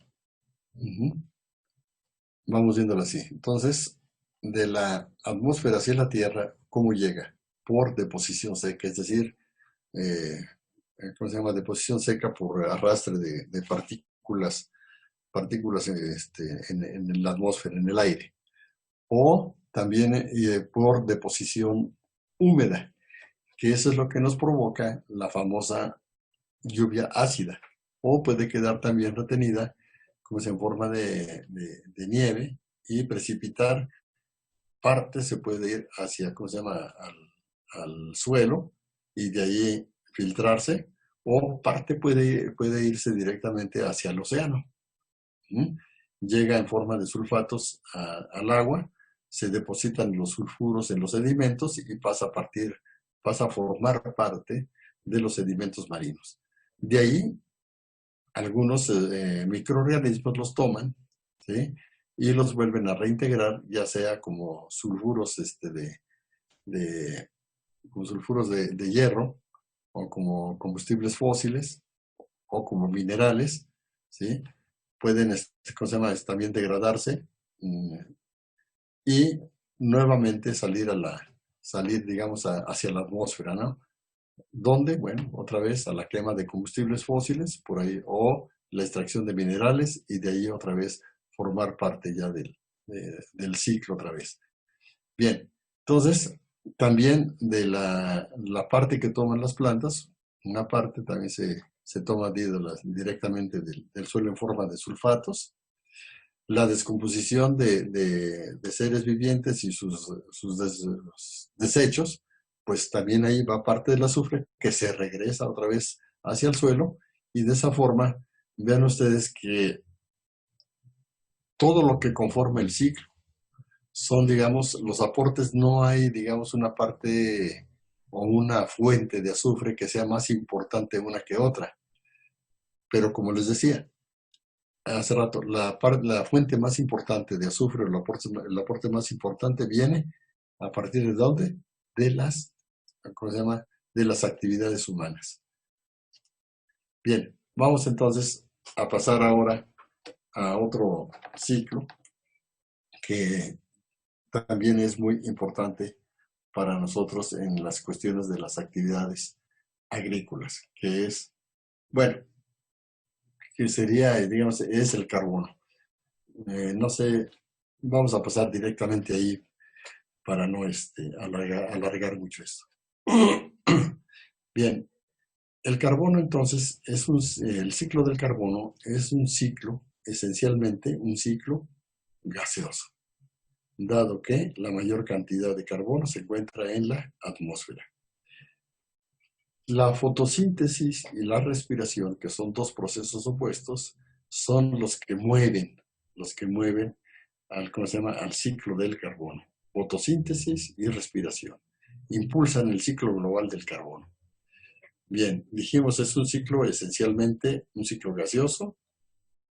vamos viéndolo así. Entonces, de la atmósfera hacia la Tierra, ¿cómo llega? Por deposición seca, es decir, ¿cómo se llama? Deposición seca por arrastre de partículas en la atmósfera, en el aire. O también por deposición húmeda, que eso es lo que nos provoca la famosa lluvia ácida. O puede quedar también retenida, como en forma de nieve, y precipitar. Parte se puede ir hacia, ¿cómo se llama?, al suelo, y de ahí filtrarse, o parte puede irse directamente hacia el océano. Llega en forma de sulfatos al agua, se depositan los sulfuros en los sedimentos y pasa a formar parte de los sedimentos marinos. De ahí, algunos microorganismos los toman, ¿sí?, y los vuelven a reintegrar, ya sea como sulfuros de hierro, o como combustibles fósiles, o como minerales, ¿sí? Pueden, ¿cómo se llama?, también degradarse, y nuevamente salir, digamos, hacia la atmósfera, ¿no? ¿Dónde? Bueno, otra vez a la quema de combustibles fósiles, por ahí, o la extracción de minerales, y de ahí otra vez formar parte ya del ciclo otra vez. Bien, entonces, también de la parte que toman las plantas, una parte también se toma directamente del suelo en forma de sulfatos. La descomposición de seres vivientes y sus desechos, pues también ahí va parte del azufre que se regresa otra vez hacia el suelo, y de esa forma, vean ustedes que todo lo que conforma el ciclo son, digamos, los aportes. No hay, digamos, una parte o una fuente de azufre que sea más importante una que otra. Pero como les decía hace rato, la fuente más importante de azufre, el aporte más importante viene a partir de ¿dónde? ¿Cómo se llama?, de las actividades humanas. Bien, vamos entonces a pasar ahora a otro ciclo que también es muy importante para nosotros en las cuestiones de las actividades agrícolas, que es, bueno, que sería, digamos, es el carbono. No sé, vamos a pasar directamente ahí para no alargar mucho esto. Bien, el carbono entonces el ciclo del carbono es un ciclo, esencialmente un ciclo gaseoso, dado que la mayor cantidad de carbono se encuentra en la atmósfera. La fotosíntesis y la respiración, que son dos procesos opuestos, son los que mueven al ciclo del carbono. Fotosíntesis y respiración impulsan el ciclo global del carbono. Bien, dijimos, es un ciclo esencialmente un ciclo gaseoso,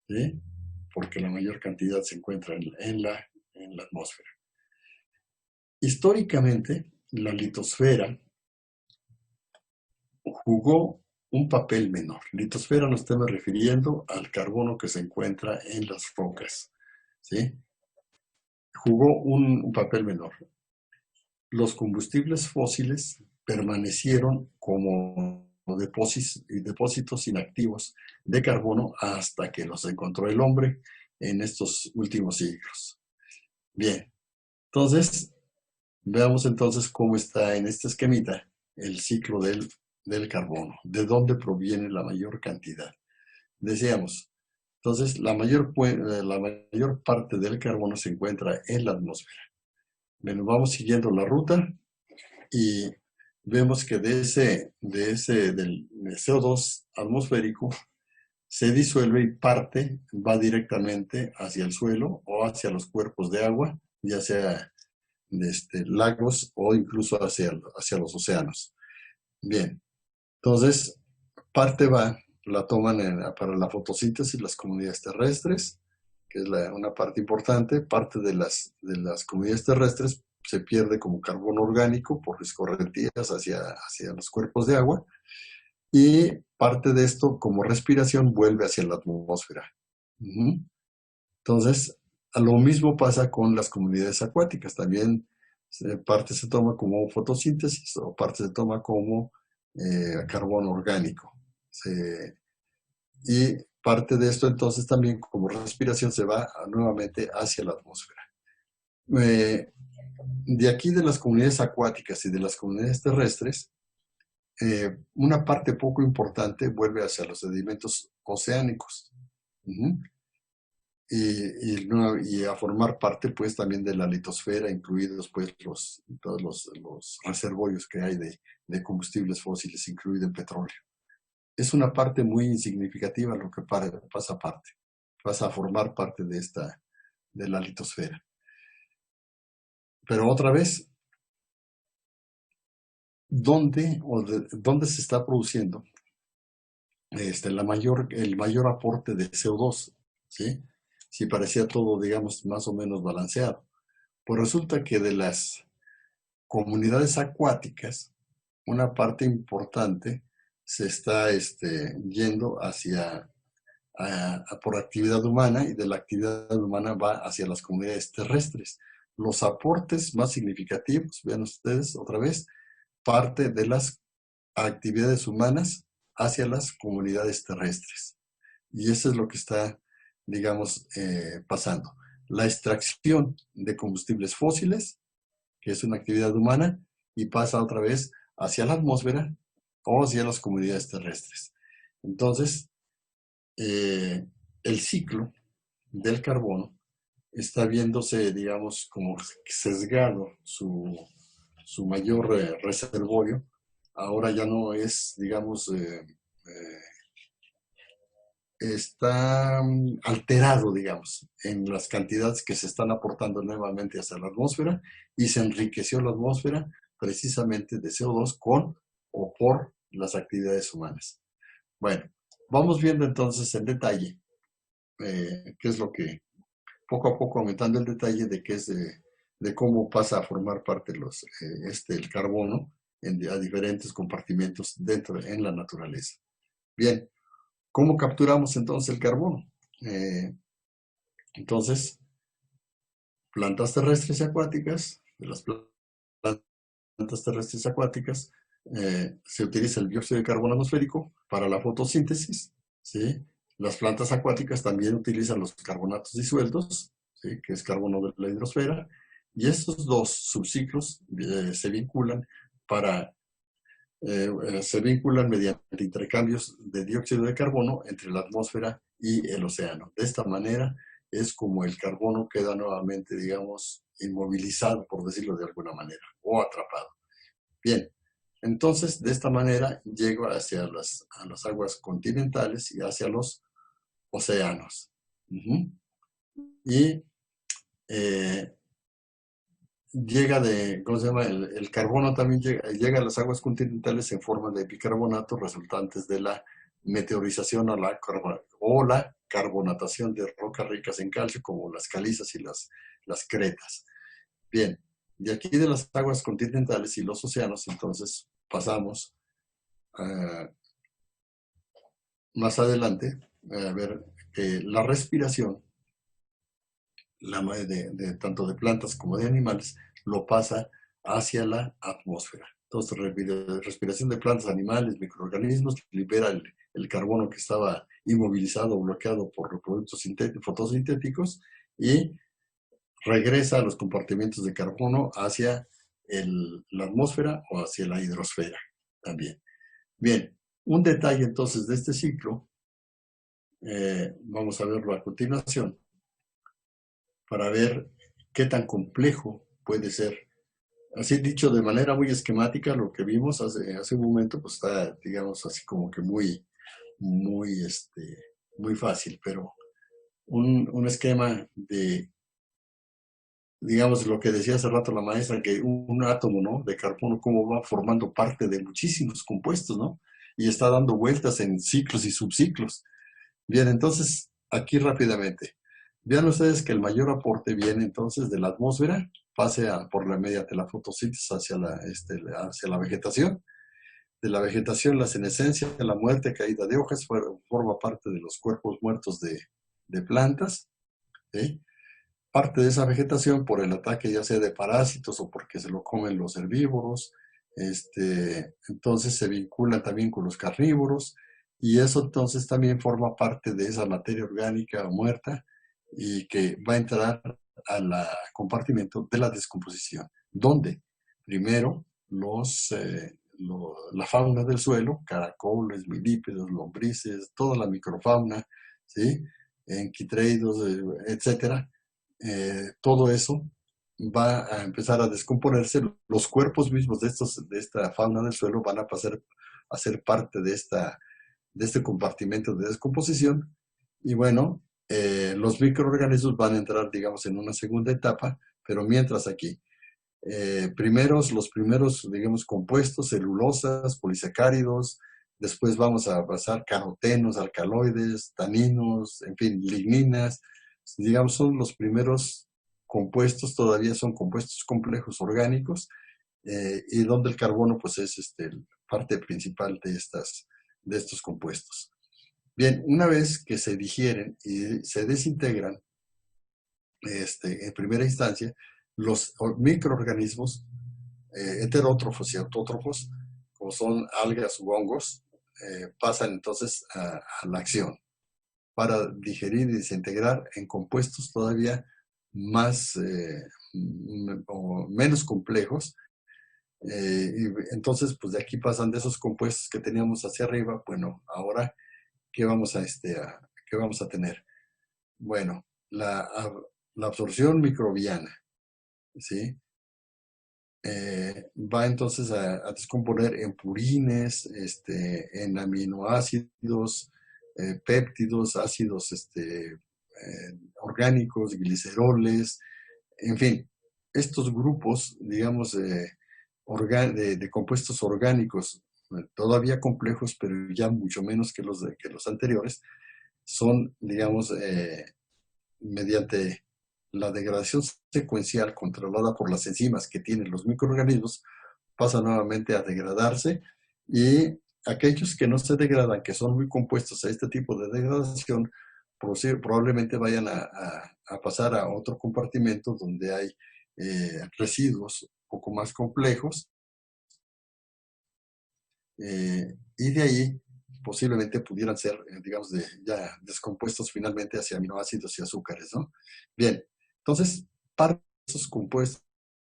¿sí?, porque la mayor cantidad se encuentra en la atmósfera. Históricamente, la litosfera jugó un papel menor. Litosfera nos estamos refiriendo al carbono que se encuentra en las rocas, ¿sí? Jugó un papel menor. Los combustibles fósiles permanecieron como depósitos inactivos de carbono hasta que los encontró el hombre en estos últimos siglos. Bien, entonces, veamos entonces cómo está en este esquemita el ciclo del carbono. ¿De dónde proviene la mayor cantidad? Decíamos, entonces, la mayor parte del carbono se encuentra en la atmósfera. Bueno, vamos siguiendo la ruta y vemos que del CO2 atmosférico se disuelve y parte va directamente hacia el suelo o hacia los cuerpos de agua, ya sea lagos o incluso hacia los océanos. Bien, entonces parte va la toman para la fotosíntesis las comunidades terrestres, que es una parte importante. Parte de las comunidades terrestres se pierde como carbono orgánico por escorrentías hacia los cuerpos de agua, y parte de esto, como respiración, vuelve hacia la atmósfera. Entonces, lo mismo pasa con las comunidades acuáticas. También parte se toma como fotosíntesis o parte se toma como carbono orgánico. Y parte de esto entonces también como respiración se va nuevamente hacia la atmósfera. De aquí, de las comunidades acuáticas y de las comunidades terrestres, una parte poco importante vuelve hacia los sedimentos oceánicos. Y a formar parte pues también de la litosfera, incluidos pues todos los reservorios que hay de combustibles fósiles, incluido el petróleo. Es una parte muy insignificativa lo que pasa a formar parte de la litosfera. Pero otra vez, ¿dónde se está produciendo el mayor aporte de CO2? ¿Sí? Si parecía todo, digamos, más o menos balanceado. Pues resulta que de las comunidades acuáticas, una parte importante se está yendo por actividad humana, y de la actividad humana va hacia las comunidades terrestres. Los aportes más significativos, vean ustedes otra vez, parte de las actividades humanas hacia las comunidades terrestres. Y eso es lo que está, digamos, pasando. La extracción de combustibles fósiles, que es una actividad humana, y pasa otra vez hacia la atmósfera o hacia las comunidades terrestres. Entonces, el ciclo del carbono está viéndose, digamos, como sesgado su mayor reservorio. Ahora ya no es, digamos, está alterado, digamos, en las cantidades que se están aportando nuevamente hacia la atmósfera, y se enriqueció la atmósfera precisamente de CO2 con o por las actividades humanas. Bueno, vamos viendo entonces en detalle qué es lo que, poco a poco aumentando el detalle de qué es de cómo pasa a formar parte el carbono a diferentes compartimentos en la naturaleza. Bien, ¿cómo capturamos entonces el carbono? Entonces, plantas terrestres y acuáticas, de las plantas terrestres y acuáticas, se utiliza el dióxido de carbono atmosférico para la fotosíntesis, ¿sí? Las plantas acuáticas también utilizan los carbonatos disueltos, ¿sí? Que es carbono de la hidrosfera, y estos dos subciclos se vinculan mediante intercambios de dióxido de carbono entre la atmósfera y el océano. De esta manera es como el carbono queda nuevamente, digamos, inmovilizado, por decirlo de alguna manera, o atrapado. Bien, entonces de esta manera llega hacia las aguas continentales y hacia los océanos. Y llega ¿cómo se llama? El carbono también llega a las aguas continentales en forma de bicarbonato, resultantes de la meteorización o la carbonatación de rocas ricas en calcio, como las calizas y las cretas. Bien, de aquí de las aguas continentales y los océanos, entonces pasamos más adelante a ver que la respiración, tanto de plantas como de animales, lo pasa hacia la atmósfera. Entonces, respiración de plantas, animales, microorganismos, libera el carbono que estaba inmovilizado o bloqueado por los productos fotosintéticos, y regresa a los compartimentos de carbono hacia la atmósfera o hacia la hidrosfera también. Bien, un detalle entonces de este ciclo, vamos a verlo a continuación, para ver qué tan complejo puede ser. Así dicho de manera muy esquemática, lo que vimos hace un momento, pues está, digamos, así como que muy fácil, pero un esquema de, digamos, lo que decía hace rato la maestra, que un átomo, ¿no?, de carbono, cómo va formando parte de muchísimos compuestos, ¿no? y está dando vueltas en ciclos y subciclos. Bien, entonces, aquí rápidamente. Vean ustedes que el mayor aporte viene entonces de la atmósfera, pase por la mediante la fotosíntesis hacia la vegetación. De la vegetación, la senescencia, la muerte, caída de hojas, forma parte de los cuerpos muertos de plantas. ¿Sí? Parte de esa vegetación por el ataque ya sea de parásitos o porque se lo comen los herbívoros, entonces se vinculan también con los carnívoros y eso entonces también forma parte de esa materia orgánica muerta y que va a entrar al compartimento de la descomposición, donde primero la fauna del suelo, caracoles, milípedos, lombrices, toda la microfauna, ¿sí? Enquitreidos, etcétera, todo eso va a empezar a descomponerse. Los cuerpos mismos de esta fauna del suelo van a pasar a ser parte de este compartimento de descomposición. Y bueno, los microorganismos van a entrar, digamos, en una segunda etapa, pero mientras aquí, los primeros, digamos, compuestos, celulosas, polisacáridos, después vamos a pasar carotenos, alcaloides, taninos, en fin, ligninas, digamos, son los primeros compuestos, todavía son compuestos complejos orgánicos, y donde el carbono pues es parte principal de estos compuestos. Bien, una vez que se digieren y se desintegran, en primera instancia, los microorganismos heterótrofos y autótrofos, como son algas u hongos, pasan entonces a la acción para digerir y desintegrar en compuestos todavía más o menos complejos. Y entonces, pues de aquí pasan de esos compuestos que teníamos hacia arriba. Bueno, ahora, ¿qué vamos qué vamos a tener? Bueno, la absorción microbiana, ¿sí? Va entonces a descomponer en purines, en aminoácidos, péptidos, ácidos orgánicos, gliceroles, en fin, estos grupos, digamos, de compuestos orgánicos todavía complejos, pero ya mucho menos que que los anteriores, son, digamos, mediante la degradación secuencial controlada por las enzimas que tienen los microorganismos, pasa nuevamente a degradarse y aquellos que no se degradan, que son muy compuestos a este tipo de degradación, probablemente vayan a pasar a otro compartimento donde hay residuos un poco más complejos, y de ahí posiblemente pudieran ser, digamos, ya descompuestos finalmente hacia aminoácidos y azúcares, ¿no? Bien, entonces, parte de esos compuestos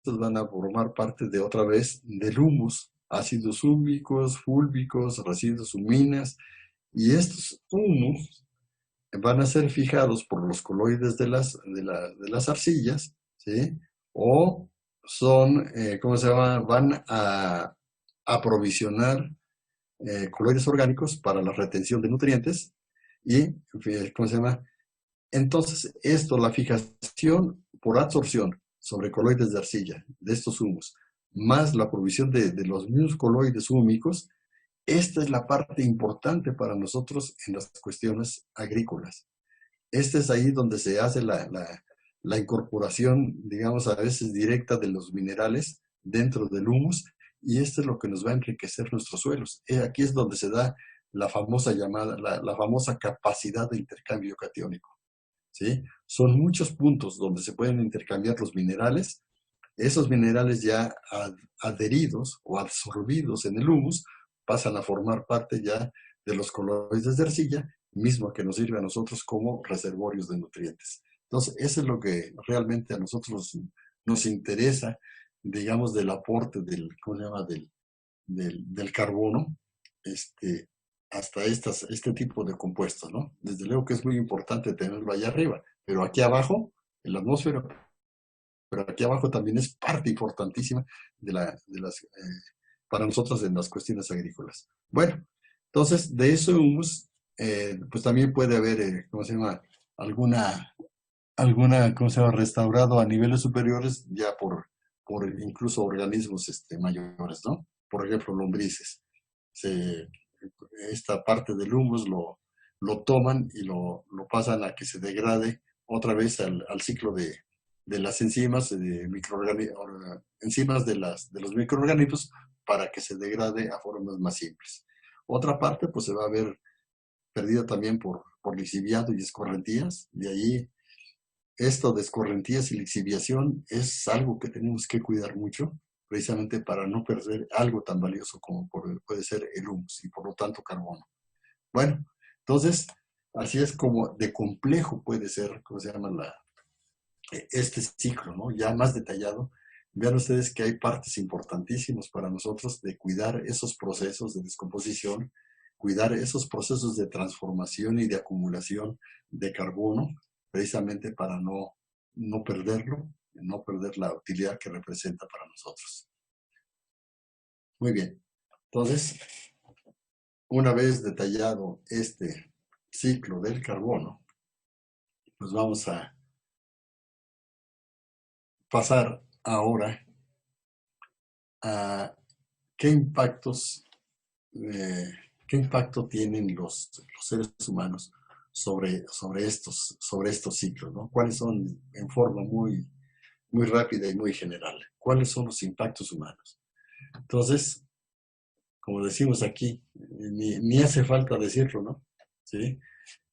van a formar parte de otra vez del humus, ácidos húmicos, fúlbicos, residuos huminas, y estos humus van a ser fijados por los coloides de las arcillas, ¿sí? O son, ¿cómo se llama? Van a aprovisionar coloides orgánicos para la retención de nutrientes y, ¿cómo se llama? Entonces, la fijación por absorción sobre coloides de arcilla, de estos humus, más la provisión de los mismos coloides húmicos, esta es la parte importante para nosotros en las cuestiones agrícolas. Este es ahí donde se hace la incorporación, digamos, a veces directa de los minerales dentro del humus, y esto es lo que nos va a enriquecer nuestros suelos. Aquí es donde se da la famosa la famosa capacidad de intercambio catiónico, ¿sí? Son muchos puntos donde se pueden intercambiar los minerales. Esos minerales ya adheridos o absorbidos en el humus pasan a formar parte ya de los coloides de arcilla, mismo que nos sirve a nosotros como reservorios de nutrientes. Entonces, eso es lo que realmente a nosotros nos interesa, digamos, del aporte ¿cómo se llama? Del carbono, hasta este tipo de compuestos, ¿no? Desde luego que es muy importante tenerlo allá arriba, pero aquí abajo, en la atmósfera, pero aquí abajo también es parte importantísima para nosotros en las cuestiones agrícolas. Bueno, entonces, de eso humus, pues también puede haber, ¿cómo se llama? ¿Cómo se llama? Restaurado a niveles superiores ya por incluso organismos mayores, ¿no? Por ejemplo, lombrices. esta parte del humus lo toman y lo pasan a que se degrade otra vez al ciclo de las enzimas, enzimas de los microorganismos, para que se degrade a formas más simples. Otra parte pues se va a ver perdida también por lixiviado y escorrentías. De ahí, esto de escorrentías y lixiviación es algo que tenemos que cuidar mucho, precisamente para no perder algo tan valioso como puede ser el humus y por lo tanto carbono. Bueno, entonces, así es como de complejo puede ser, ¿cómo se llama? Este ciclo, ¿no? Ya más detallado. Vean ustedes que hay partes importantísimas para nosotros de cuidar esos procesos de descomposición, cuidar esos procesos de transformación y de acumulación de carbono, precisamente para no perderlo, no perder la utilidad que representa para nosotros. Muy bien. Entonces, una vez detallado este ciclo del carbono, pues vamos a pasar ahora a qué impacto tienen los seres humanos sobre estos ciclos, ¿no? ¿Cuáles son, en forma muy, muy rápida y muy general, cuáles son los impactos humanos? Entonces, como decimos aquí, ni hace falta decirlo, ¿no? ¿Sí?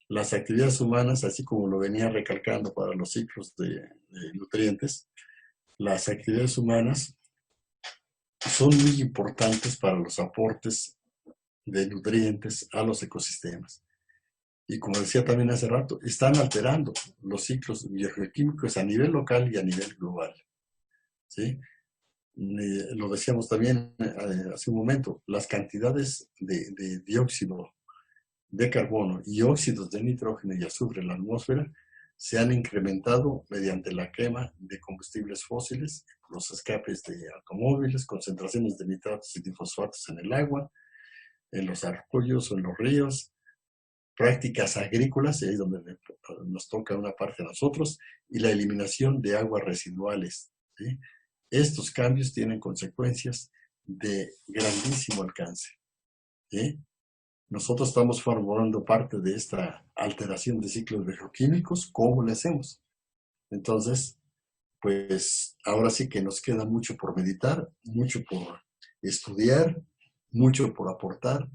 Las actividades humanas, así como lo venía recalcando para los ciclos de nutrientes, las actividades humanas son muy importantes para los aportes de nutrientes a los ecosistemas. Y como decía también hace rato, están alterando los ciclos biogeoquímicos a nivel local y a nivel global. ¿Sí? Lo decíamos también hace un momento, las cantidades de dióxido de carbono y óxidos de nitrógeno y azufre en la atmósfera se han incrementado mediante la quema de combustibles fósiles, los escapes de automóviles, concentraciones de nitratos y de fosfatos en el agua, en los arroyos o en los ríos, prácticas agrícolas, y ahí es donde nos toca una parte a nosotros, y la eliminación de aguas residuales. ¿Sí? Estos cambios tienen consecuencias de grandísimo alcance. ¿Sí? Nosotros estamos formando parte de esta alteración de ciclos bioquímicos. ¿Cómo le hacemos? Entonces, pues ahora sí que nos queda mucho por meditar, mucho por estudiar, mucho por aportar,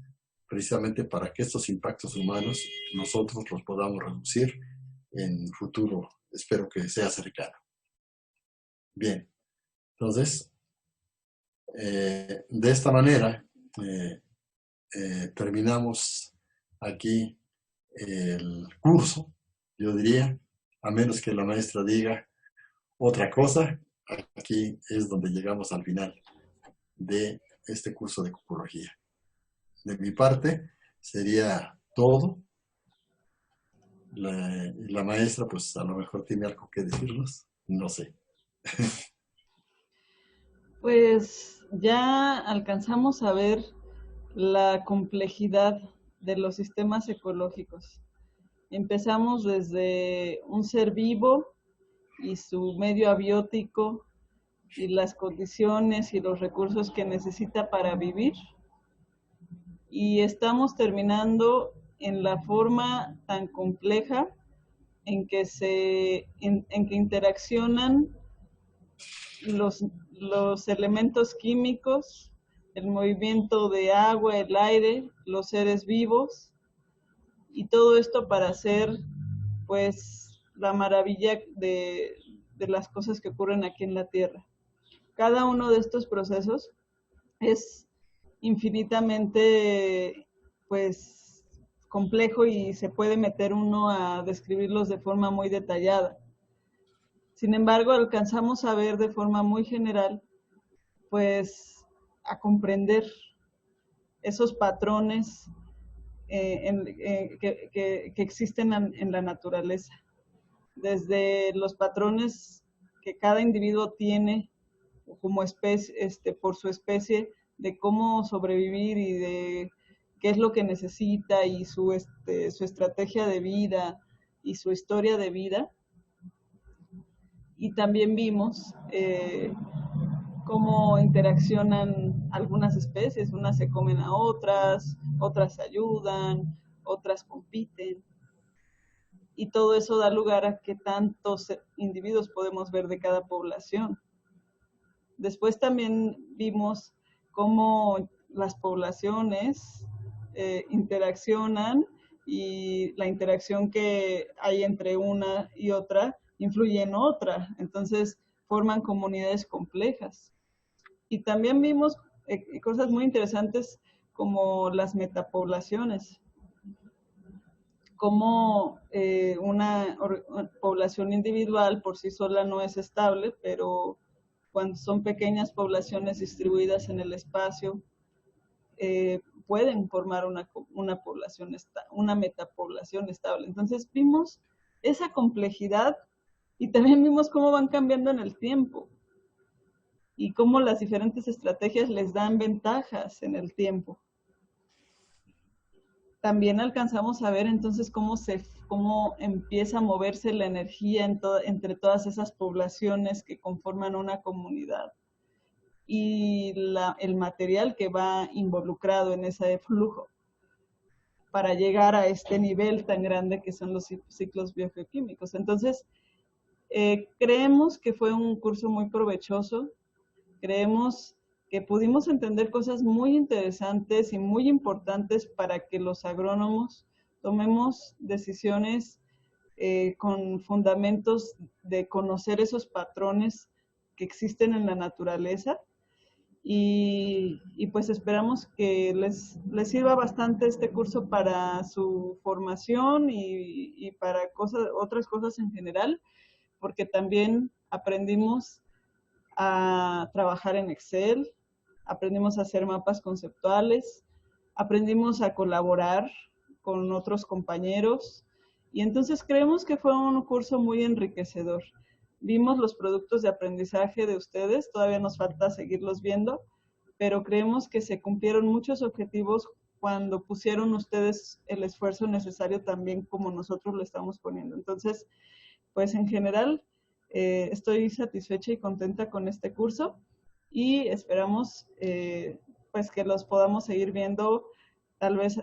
precisamente para que estos impactos humanos nosotros los podamos reducir en futuro, espero que sea cercano. Bien, entonces, de esta manera terminamos aquí el curso, yo diría, a menos que la maestra diga otra cosa, aquí es donde llegamos al final de este curso de ecología. De mi parte, sería todo. La maestra, pues a lo mejor tiene algo que decirnos, no sé. Pues ya alcanzamos a ver la complejidad de los sistemas ecológicos. Empezamos desde un ser vivo y su medio abiótico y las condiciones y los recursos que necesita para vivir. Y estamos terminando en la forma tan compleja en que en que interaccionan los elementos químicos, el movimiento de agua, el aire, los seres vivos, y todo esto para hacer pues la maravilla de las cosas que ocurren aquí en la Tierra. Cada uno de estos procesos es infinitamente pues complejo y se puede meter uno a describirlos de forma muy detallada. Sin embargo, alcanzamos a ver de forma muy general, pues a comprender esos patrones que existen en la naturaleza. Desde los patrones que cada individuo tiene como especie, por su especie, de cómo sobrevivir y de qué es lo que necesita y su estrategia de vida y su historia de vida. Y también vimos cómo interaccionan algunas especies, unas se comen a otras, otras se ayudan, otras compiten. Y todo eso da lugar a qué tantos individuos podemos ver de cada población. Después también vimos cómo las poblaciones interaccionan y la interacción que hay entre una y otra influye en otra. Entonces forman comunidades complejas. Y también vimos cosas muy interesantes como las metapoblaciones, como una población individual por sí sola no es estable, pero cuando son pequeñas poblaciones distribuidas en el espacio, pueden formar una población, una metapoblación estable. Entonces vimos esa complejidad y también vimos cómo van cambiando en el tiempo y cómo las diferentes estrategias les dan ventajas en el tiempo. También alcanzamos a ver entonces cómo empieza a moverse la energía entre todas esas poblaciones que conforman una comunidad y el material que va involucrado en ese flujo para llegar a este nivel tan grande que son los ciclos biogeoquímicos. Entonces, creemos que fue un curso muy provechoso, creemos que pudimos entender cosas muy interesantes y muy importantes para que los agrónomos tomemos decisiones con fundamentos de conocer esos patrones que existen en la naturaleza y pues esperamos que les sirva bastante este curso para su formación y para otras cosas en general, porque también aprendimos a trabajar en Excel, aprendimos a hacer mapas conceptuales, aprendimos a colaborar con otros compañeros y entonces creemos que fue un curso muy enriquecedor. Vimos los productos de aprendizaje de ustedes, todavía nos falta seguirlos viendo, pero creemos que se cumplieron muchos objetivos cuando pusieron ustedes el esfuerzo necesario también como nosotros lo estamos poniendo. Entonces, pues en general, estoy satisfecha y contenta con este curso y esperamos pues que los podamos seguir viendo, tal vez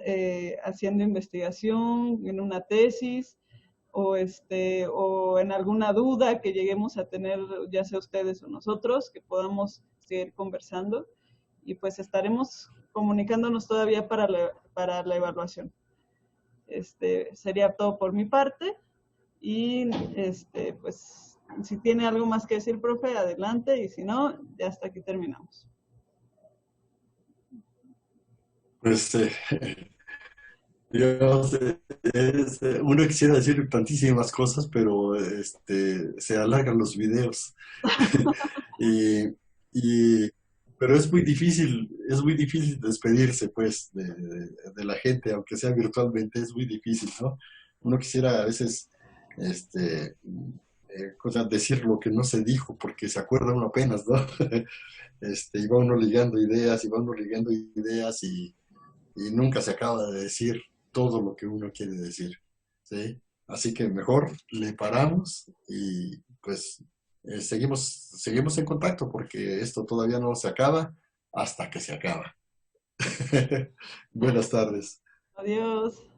haciendo investigación en una tesis o en alguna duda que lleguemos a tener, ya sea ustedes o nosotros, que podamos seguir conversando y pues estaremos comunicándonos todavía para la evaluación. Sería todo por mi parte y pues si tiene algo más que decir, profe, adelante y si no, ya hasta aquí terminamos. Pues Dios, uno quisiera decir tantísimas cosas, pero se alargan los videos. Y, y- pero es muy difícil despedirse, pues, de la gente, aunque sea virtualmente, es muy difícil, ¿no? Uno quisiera a veces, decir lo que no se dijo, porque se acuerda uno apenas, ¿no? Y va uno ligando ideas, y va uno ligando ideas, y nunca se acaba de decir todo lo que uno quiere decir, ¿sí? Así que mejor le paramos y pues seguimos en contacto porque esto todavía no se acaba hasta que se acaba. Buenas tardes. Adiós.